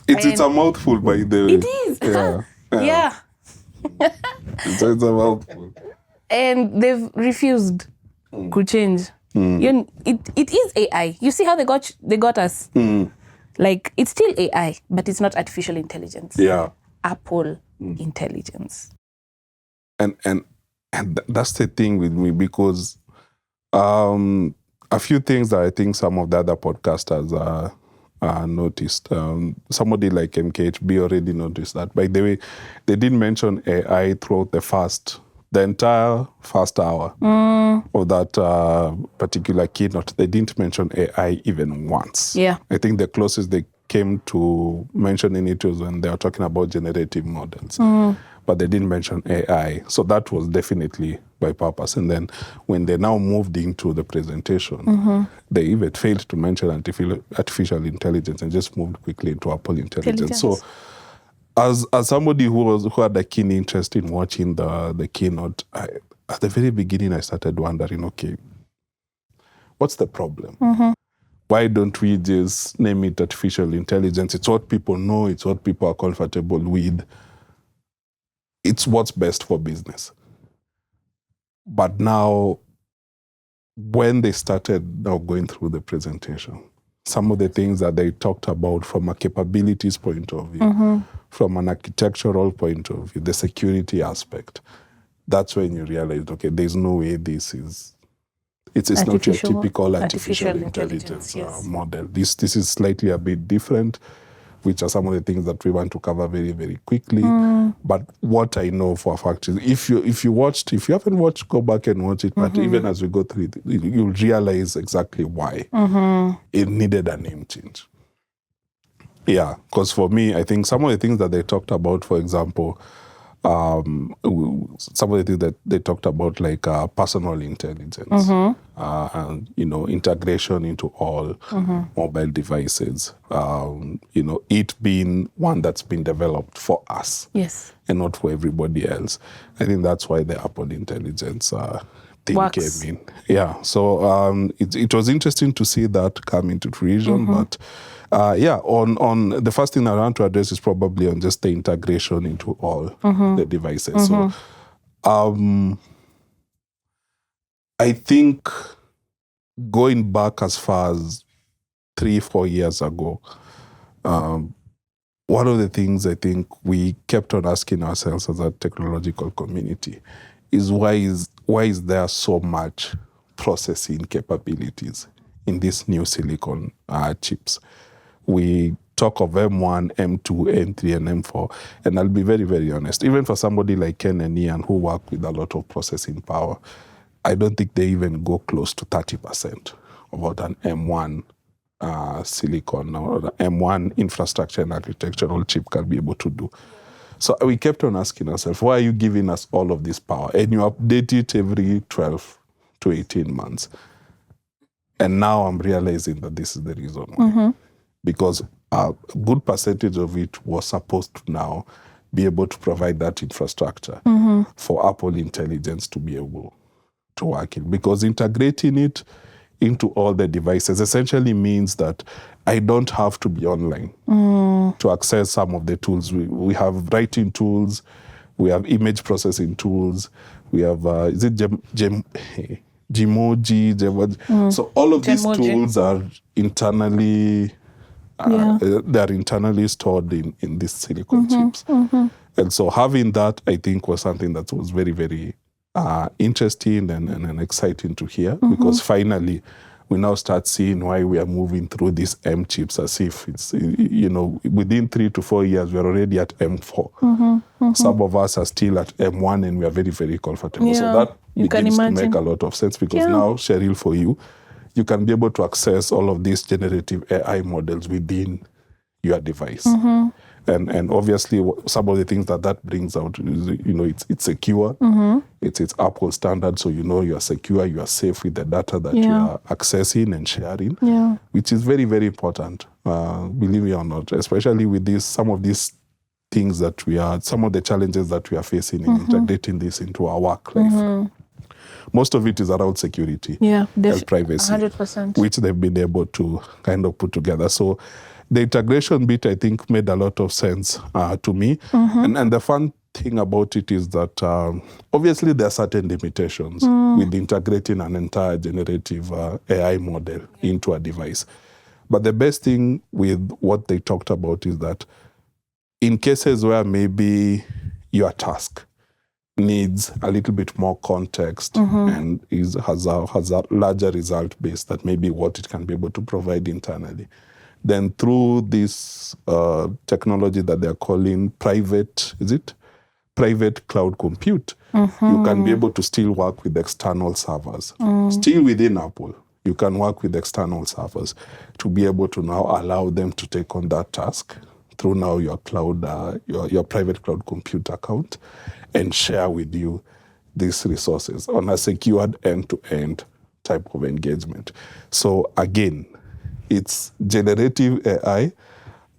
It's a mouthful, by the way. It is. Yeah. It's a mouthful. And they've refused to change. It is AI. You see how they got us? Like, it's still AI, but it's not artificial intelligence. Yeah. Apple intelligence. And that's the thing with me, because a few things that I think some of the other podcasters noticed. Somebody like MKHB already noticed that. By the way, they didn't mention AI throughout the entire first hour of that particular keynote. They didn't mention AI even once. Yeah. I think the closest they came to mentioning it was when they were talking about generative models. But they didn't mention AI. So that was definitely by purpose. And then when they now moved into the presentation, they even failed to mention artificial intelligence and just moved quickly into Apple intelligence. So as somebody who had a keen interest in watching the keynote, at the very beginning I started wondering, okay, what's the problem? Why don't we just name it artificial intelligence? It's what people know. It's what people are comfortable with. It's what's best for business. But now, when they started now going through the presentation, some of the things that they talked about from a capabilities point of view, from an architectural point of view, the security aspect, that's when you realize, okay, there's no way this is, it's not your typical artificial intelligence model. This is slightly a bit different, which are some of the things that we want to cover very, very quickly. But what I know for a fact is, if you haven't watched, go back and watch it. But even as we go through it, you'll realize exactly why it needed a name change. Yeah, because for me, I think some of the things that they talked about, for example, some of the things that they talked about, like personal intelligence, and integration into all mobile devices. It being one that's been developed for us, yes, and not for everybody else. I think that's why the Apple intelligence thing came in. Yeah, so it was interesting to see that come into fruition, but. On the first thing I want to address is probably on just the integration into all the devices. So, I think going back as far as 3-4 years ago, one of the things I think we kept on asking ourselves as a technological community is why is there so much processing capabilities in these new silicon chips? We talk of M1, M2, M3, and M4. And I'll be very, very honest. Even for somebody like Ken and Ian who work with a lot of processing power, I don't think they even go close to 30% of what an M1 silicon or the M1 infrastructure and architectural chip can be able to do. So we kept on asking ourselves, why are you giving us all of this power? And you update it every 12 to 18 months. And now I'm realizing that this is the reason why. Because a good percentage of it was supposed to now be able to provide that infrastructure for Apple Intelligence to be able to work in. Because integrating it into all the devices essentially means that I don't have to be online to access some of the tools. We have writing tools, we have image processing tools, we have, is it Gmoji? So all of these tools are internally, they are internally stored in these silicon chips. And so having that, I think, was something that was very, very interesting and exciting to hear, because finally we now start seeing why we are moving through these M chips as if it's, within 3 to 4 years, we're already at M4. Some of us are still at M1 and we are very, very comfortable. So that begins to make a lot of sense, because now, Cheryl, for you can be able to access all of these generative AI models within your device. And obviously, some of the things that brings out is, it's secure. It's Apple standard, so you are secure, you are safe with the data that you are accessing and sharing, which is very, very important, believe me or not, especially with some of these things some of the challenges that we are facing in integrating this into our work life. Most of it is around security and privacy, 100%. which they've been able to kind of put together. So the integration bit, I think, made a lot of sense to me. And the fun thing about it is that obviously there are certain limitations with integrating an entire generative AI model into a device. But the best thing with what they talked about is that in cases where maybe your task needs a little bit more context and has a larger result base that maybe what it can be able to provide internally, then through this technology that they're calling private cloud compute, you can be able to still work with external servers. Still within Apple, you can work with external servers to be able to now allow them to take on that task through now your cloud, your private cloud compute account, and share with you these resources on a secured end-to-end type of engagement. So again, it's generative AI,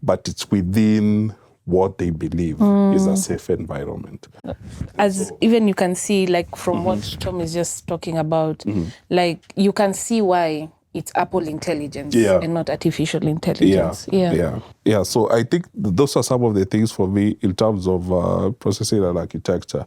but it's within what they believe is a safe environment. As even you can see, like from what Tom is just talking about, like you can see why it's Apple Intelligence and not artificial intelligence. Yeah. So I think those are some of the things for me in terms of processing and architecture.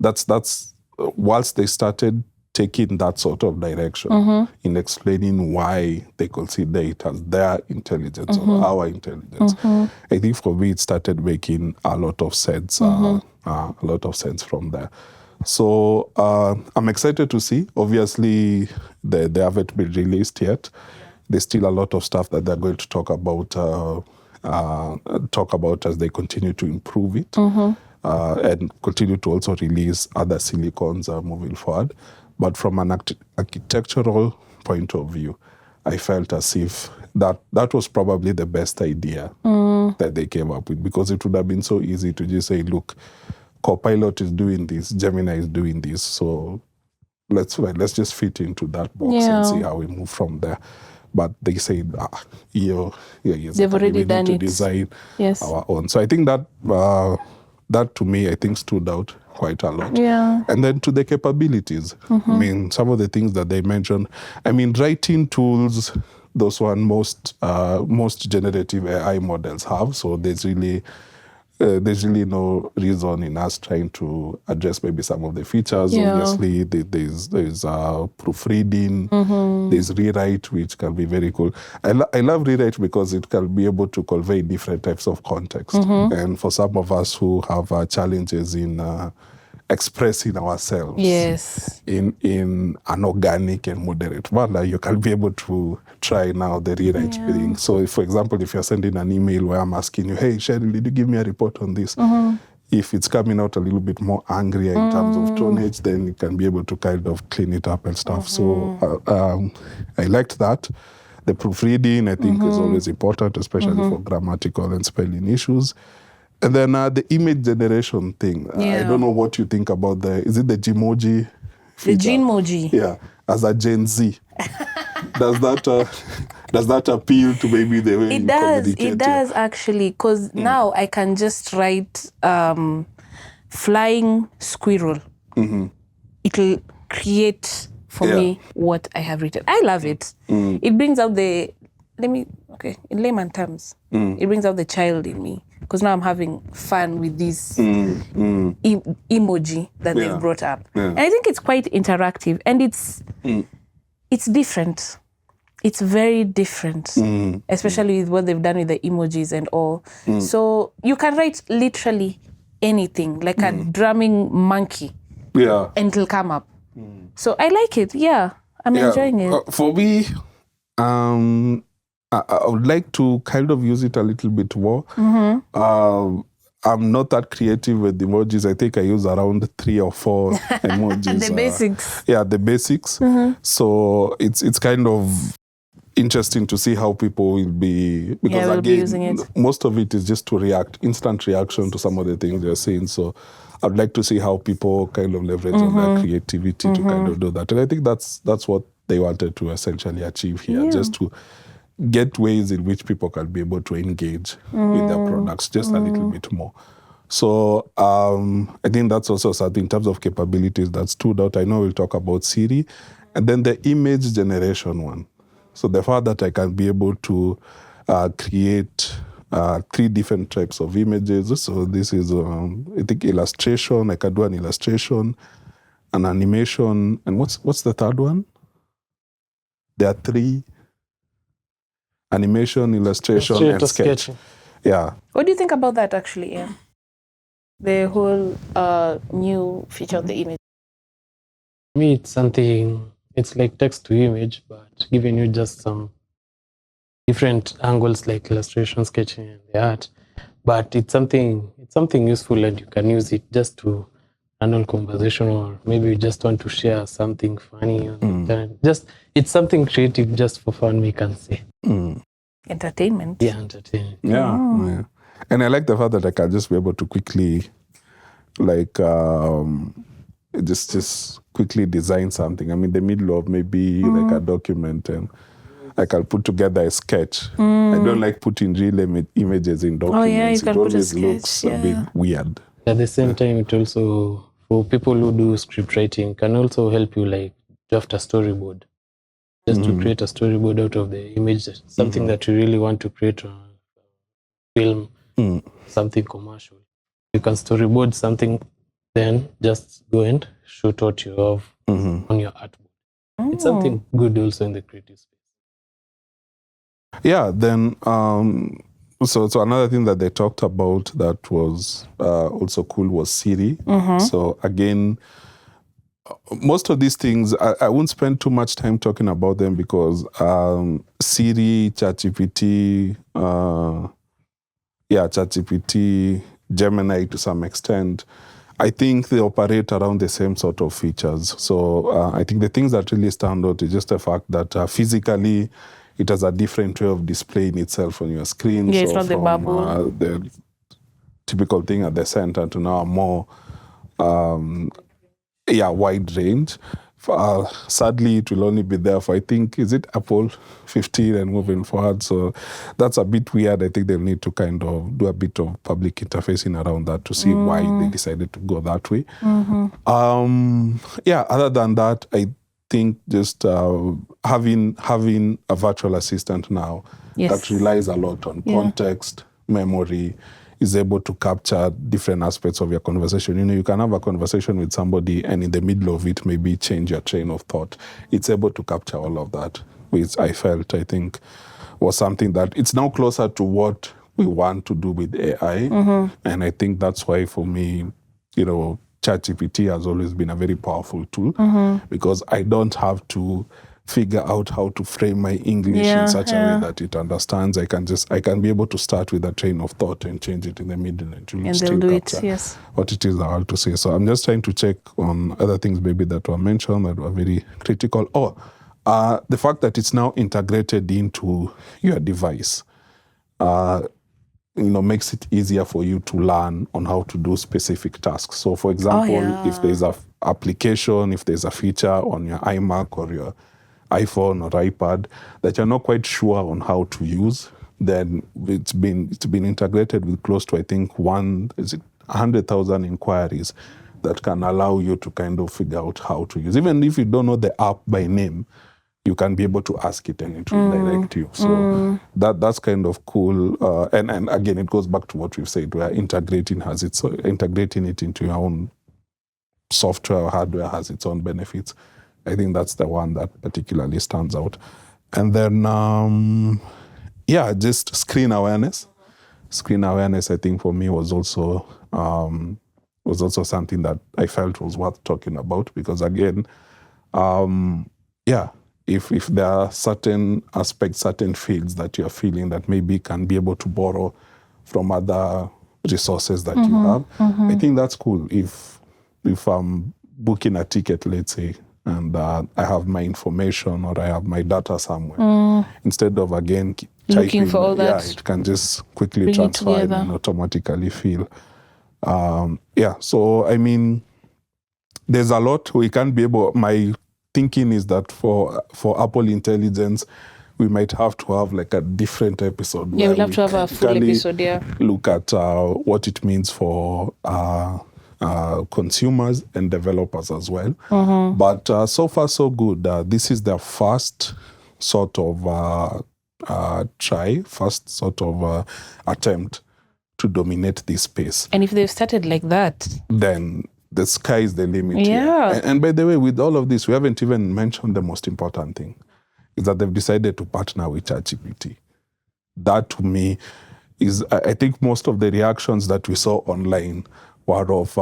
That's whilst they started taking that sort of direction in explaining why they consider it as their intelligence or our intelligence. I think for me it started making a lot of sense, from there. So I'm excited to see. Obviously, they haven't been released yet. There's still a lot of stuff that they're going to talk about as they continue to improve it and continue to also release other silicons moving forward. But from an architectural point of view, I felt as if that was probably the best idea that they came up with, because it would have been so easy to just say, look, Copilot is doing this, Gemini is doing this, so let's just fit into that box and see how we move from there. But they say, they've already done to it. Design our own. So I think that to me, I think stood out quite a lot. And then to the capabilities. I mean, some of the things that they mentioned. I mean, writing tools, those one most generative AI models have. So there's really no reason in us trying to address maybe some of the features. Obviously, there's proofreading, there's rewrite, which can be very cool. I love rewrite because it can be able to convey different types of context. And for some of us who have challenges in expressing ourselves in an organic and moderate manner, you can be able to try now the rewrite thing. So, if, for example, if you're sending an email where I'm asking you, hey, Cheryl, did you give me a report on this? If it's coming out a little bit more angrier in terms of tonnage, then you can be able to kind of clean it up and stuff. So I liked that. The proofreading, I think, is always important, especially for grammatical and spelling issues. And then the image generation thing. I don't know what you think about is it the Gmoji? The Gmoji. Yeah, as a Gen Z. Does that appeal to maybe the way you communicate? It does actually, because now I can just write flying squirrel. It'll create for me what I have written. I love it. It brings out in layman terms, it brings out the child in me. Because now I'm having fun with this emoji that they've brought up. And I think it's quite interactive, and it's different. It's very different, especially with what they've done with the emojis and all. So you can write literally anything, like a drumming monkey, and it'll come up. So I like it. I'm enjoying it. For me, I would like to kind of use it a little bit more. I'm not that creative with emojis. I think I use around 3 or 4 emojis. The basics. The basics. So it's kind of interesting to see how people will be, because we'll again, be using it. Most of it is just to react, instant reaction to some of the things they're saying. So I'd like to see how people kind of leverage on their creativity to kind of do that. And I think that's what they wanted to essentially achieve here, just to get ways in which people can be able to engage with their products just a little bit more. So I think that's also something in terms of capabilities that stood out. I know we'll talk about Siri. And then the image generation one. So the fact that I can be able to create 3 different types of images. So this is, I think, illustration. I can do an illustration, an animation. And what's the third one? There are 3. Animation, illustration, and sketch. Yeah. What do you think about that, actually, Ian? The whole new feature of the image. For me, it's like text to image, but giving you just some different angles like illustration, sketching, and the art. But it's something useful, and you can use it just to handle conversation, or maybe you just want to share something funny on the internet. It's something creative just for fun, we can say. Entertainment. Yeah, entertainment. Yeah. And I like the fact that I can just be able to quickly, like, just quickly design something. I'm in the middle of maybe like a document, and I can put together a sketch. I don't like putting real images in documents. You can it put a always sketch, looks a bit weird. At the same time, it also, for people who do script writing, can also help you like draft a storyboard. Just to create a storyboard out of the image, something that you really want to create on film, something commercial. You can storyboard something, then just go and shoot what you have on your artboard. It's something good also in the creative space. Yeah, then so another thing that they talked about that was also cool was Siri. So again, most of these things, I won't spend too much time talking about them because Siri, ChatGPT, Gemini to some extent, I think they operate around the same sort of features. So I think the things that really stand out is just the fact that physically it has a different way of displaying itself on your screen. Yeah, so it's not the bubble. The typical thing at the center to now a more wide range. Sadly, it will only be there for, I think, is it Apple 15 and moving forward? So that's a bit weird. I think they'll need to kind of do a bit of public interfacing around that to see why they decided to go that way. Other than that, I think just having a virtual assistant now that relies a lot on context, memory, is able to capture different aspects of your conversation. You know, you can have a conversation with somebody and in the middle of it, maybe change your train of thought. It's able to capture all of that, which I think was something that it's now closer to what we want to do with AI. And I think that's why for me, you know, ChatGPT has always been a very powerful tool because I don't have to figure out how to frame my English in such a way that it understands. I can be able to start with a train of thought and change it in the middle and still do capture it, what it is I want to say. So I'm just trying to check on other things maybe that were mentioned that were very critical. The fact that it's now integrated into your device, makes it easier for you to learn on how to do specific tasks. So, for example, if there's a application, if there's a feature on your iMac or your iPhone or iPad that you're not quite sure on how to use, then it's been integrated with close to, I think, 100,000 inquiries that can allow you to kind of figure out how to use. Even if you don't know the app by name, you can be able to ask it and it will direct you. So that's kind of cool. And again, it goes back to what we've said, where integrating it into your own software or hardware has its own benefits. I think that's the one that particularly stands out. And then, just screen awareness. Screen awareness, I think, for me was also something that I felt was worth talking about because, again, if there are certain aspects, certain fields that you're feeling that maybe can be able to borrow from other resources that you have, I think that's cool. If I'm booking a ticket, let's say, and I have my information or I have my data somewhere, instead of, again, looking for all that, it can just quickly transfer and automatically fill. So, I mean, there's a lot we can't be able... My thinking is that for Apple Intelligence, we might have to have like a different episode. Yeah, we'll have to have a full episode, look at what it means for consumers and developers as well. But so far, so good. This is the first sort of attempt to dominate this space. And if they've started like that, then the sky is the limit. Yeah. And by the way, with all of this, we haven't even mentioned the most important thing, is that they've decided to partner with ChatGPT. That, to me, is, I think most of the reactions that we saw online were of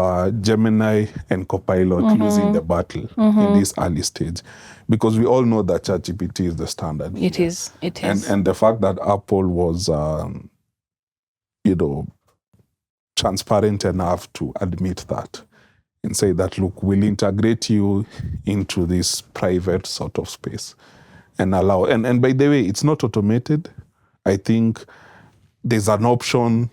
Gemini and Copilot losing the battle in this early stage. Because we all know that ChatGPT is the standard. It is. And the fact that Apple was, transparent enough to admit that and say that, look, we'll integrate you into this private sort of space and allow. And by the way, it's not automated. I think there's an option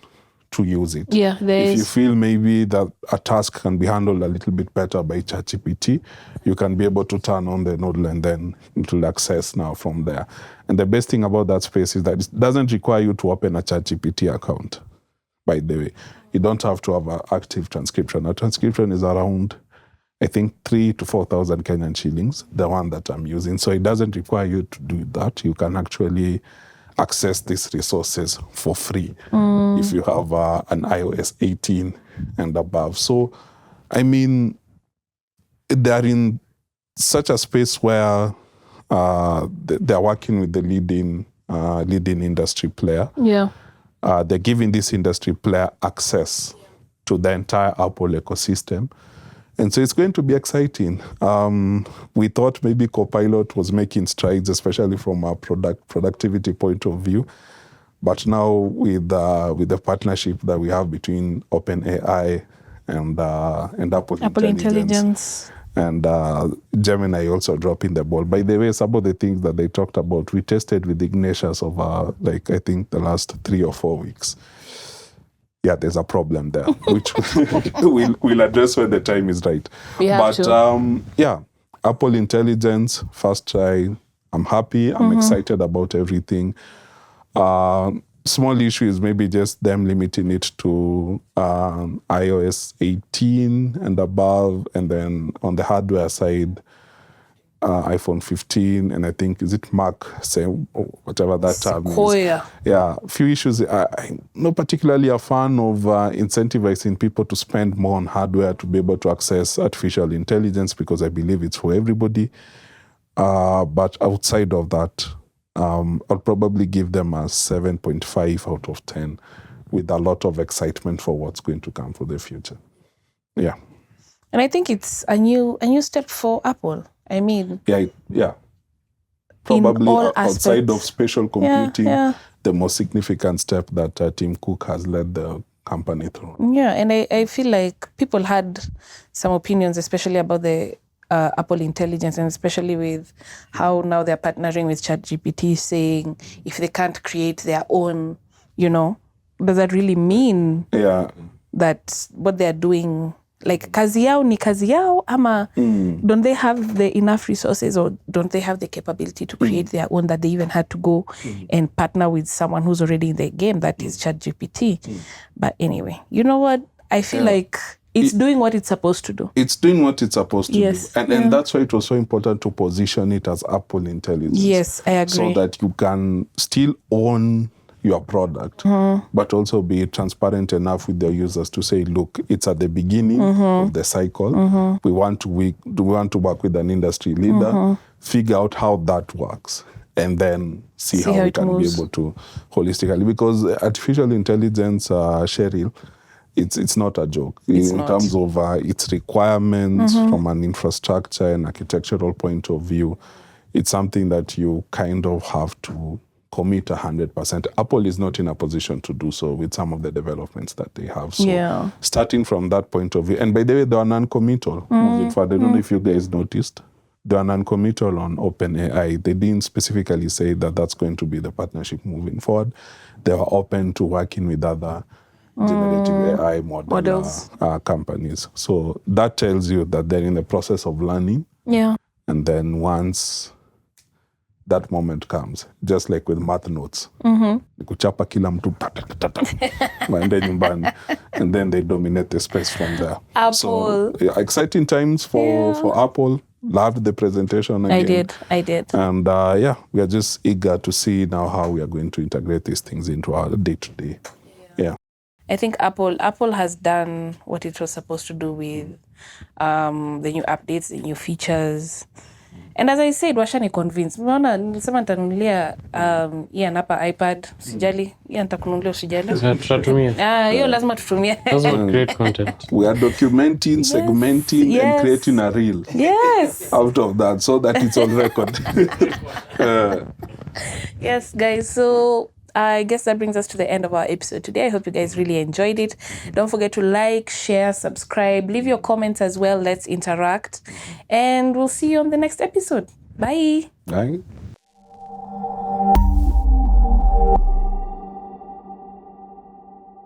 to use it. Yeah, if you feel maybe that a task can be handled a little bit better by ChatGPT, you can be able to turn on the nodal and then it will access now from there. And the best thing about that space is that it doesn't require you to open a ChatGPT account, by the way. You don't have to have an active transcription. A transcription is around, I think, 3,000 to 4,000 Kenyan shillings, the one that I'm using. So it doesn't require you to do that. You can actually access these resources for free if you have an iOS 18 and above. So, I mean, they're in such a space where they're working with the leading industry player. Yeah. They're giving this industry player access to the entire Apple ecosystem. And so it's going to be exciting. We thought maybe Copilot was making strides, especially from a productivity point of view. But now with the partnership that we have between OpenAI and Apple Intelligence. And Gemini also dropping the ball. By the way, some of the things that they talked about, we tested with Ignatius over, I think, the last 3 or 4 weeks. Yeah, there's a problem there, which we'll address when the time is right. Apple Intelligence, first try. I'm happy. I'm excited about everything. Small issue is maybe just them limiting it to iOS 18 and above, and then on the hardware side, iPhone 15, and I think, is it Mac, same, whatever that term is. Yeah, a few issues. I'm not particularly a fan of incentivizing people to spend more on hardware to be able to access artificial intelligence, because I believe it's for everybody. But outside of that, I'll probably give them a 7.5 out of 10 with a lot of excitement for what's going to come for the future. Yeah. And I think it's a new step for Apple. I mean, yeah. Probably all outside aspects. of spatial computing, Yeah. the most significant step that Tim Cook has led the company through. Yeah, and I feel like people had some opinions, especially about the Apple Intelligence, and especially with how now they're partnering with ChatGPT, saying if they can't create their own, does that really mean that what they're doing, like kazi yao ni kazi yao, ama don't they have the enough resources, or don't they have the capability to create their own, that they even had to go and partner with someone who's already in the game, that is ChatGPT. But anyway, you know what? I feel like it's doing what it's supposed to do. It's doing what it's supposed to Yes. do. And that's why it was so important to position it as Apple Intelligence. Yes, I agree. So that you can still own your product, but also be transparent enough with your users to say, look, it's at the beginning of the cycle. We want to work with an industry leader, figure out how that works, and then see how we can be able to holistically. Because artificial intelligence, Cheryl, it's not a joke. In terms of its requirements from an infrastructure and architectural point of view, it's something that you kind of have to commit 100%. Apple is not in a position to do so with some of the developments that they have. So starting from that point of view, and by the way, they are non-committal moving forward. I don't know if you guys noticed. They are non-committal on OpenAI. They didn't specifically say that that's going to be the partnership moving forward. They were open to working with other generative AI models companies. So that tells you that they're in the process of learning. Yeah. And then once that moment comes, just like with math notes, kuchapa kila mtu waende nyumbani, and then they dominate the space from there. Apple. So exciting times for Apple. Loved the presentation again. I did. And we are just eager to see now how we are going to integrate these things into our day-to-day. Yeah. I think Apple has done what it was supposed to do with the new updates, the new features. And as I said, washani convinced. Unaona, nilisema nitanunulia Ian hapa iPad, usijali. Ian nitakununulia usijali. Tutatumia. Hiyo lazima tutumie. Lazima create content. We are documenting, segmenting, and creating a reel. Yes. Out of that, so that it's on record. Yes, guys. So I guess that brings us to the end of our episode today. I hope you guys really enjoyed it. Don't forget to like, share, subscribe, leave your comments as well. Let's interact. And we'll see you on the next episode. Bye. Bye.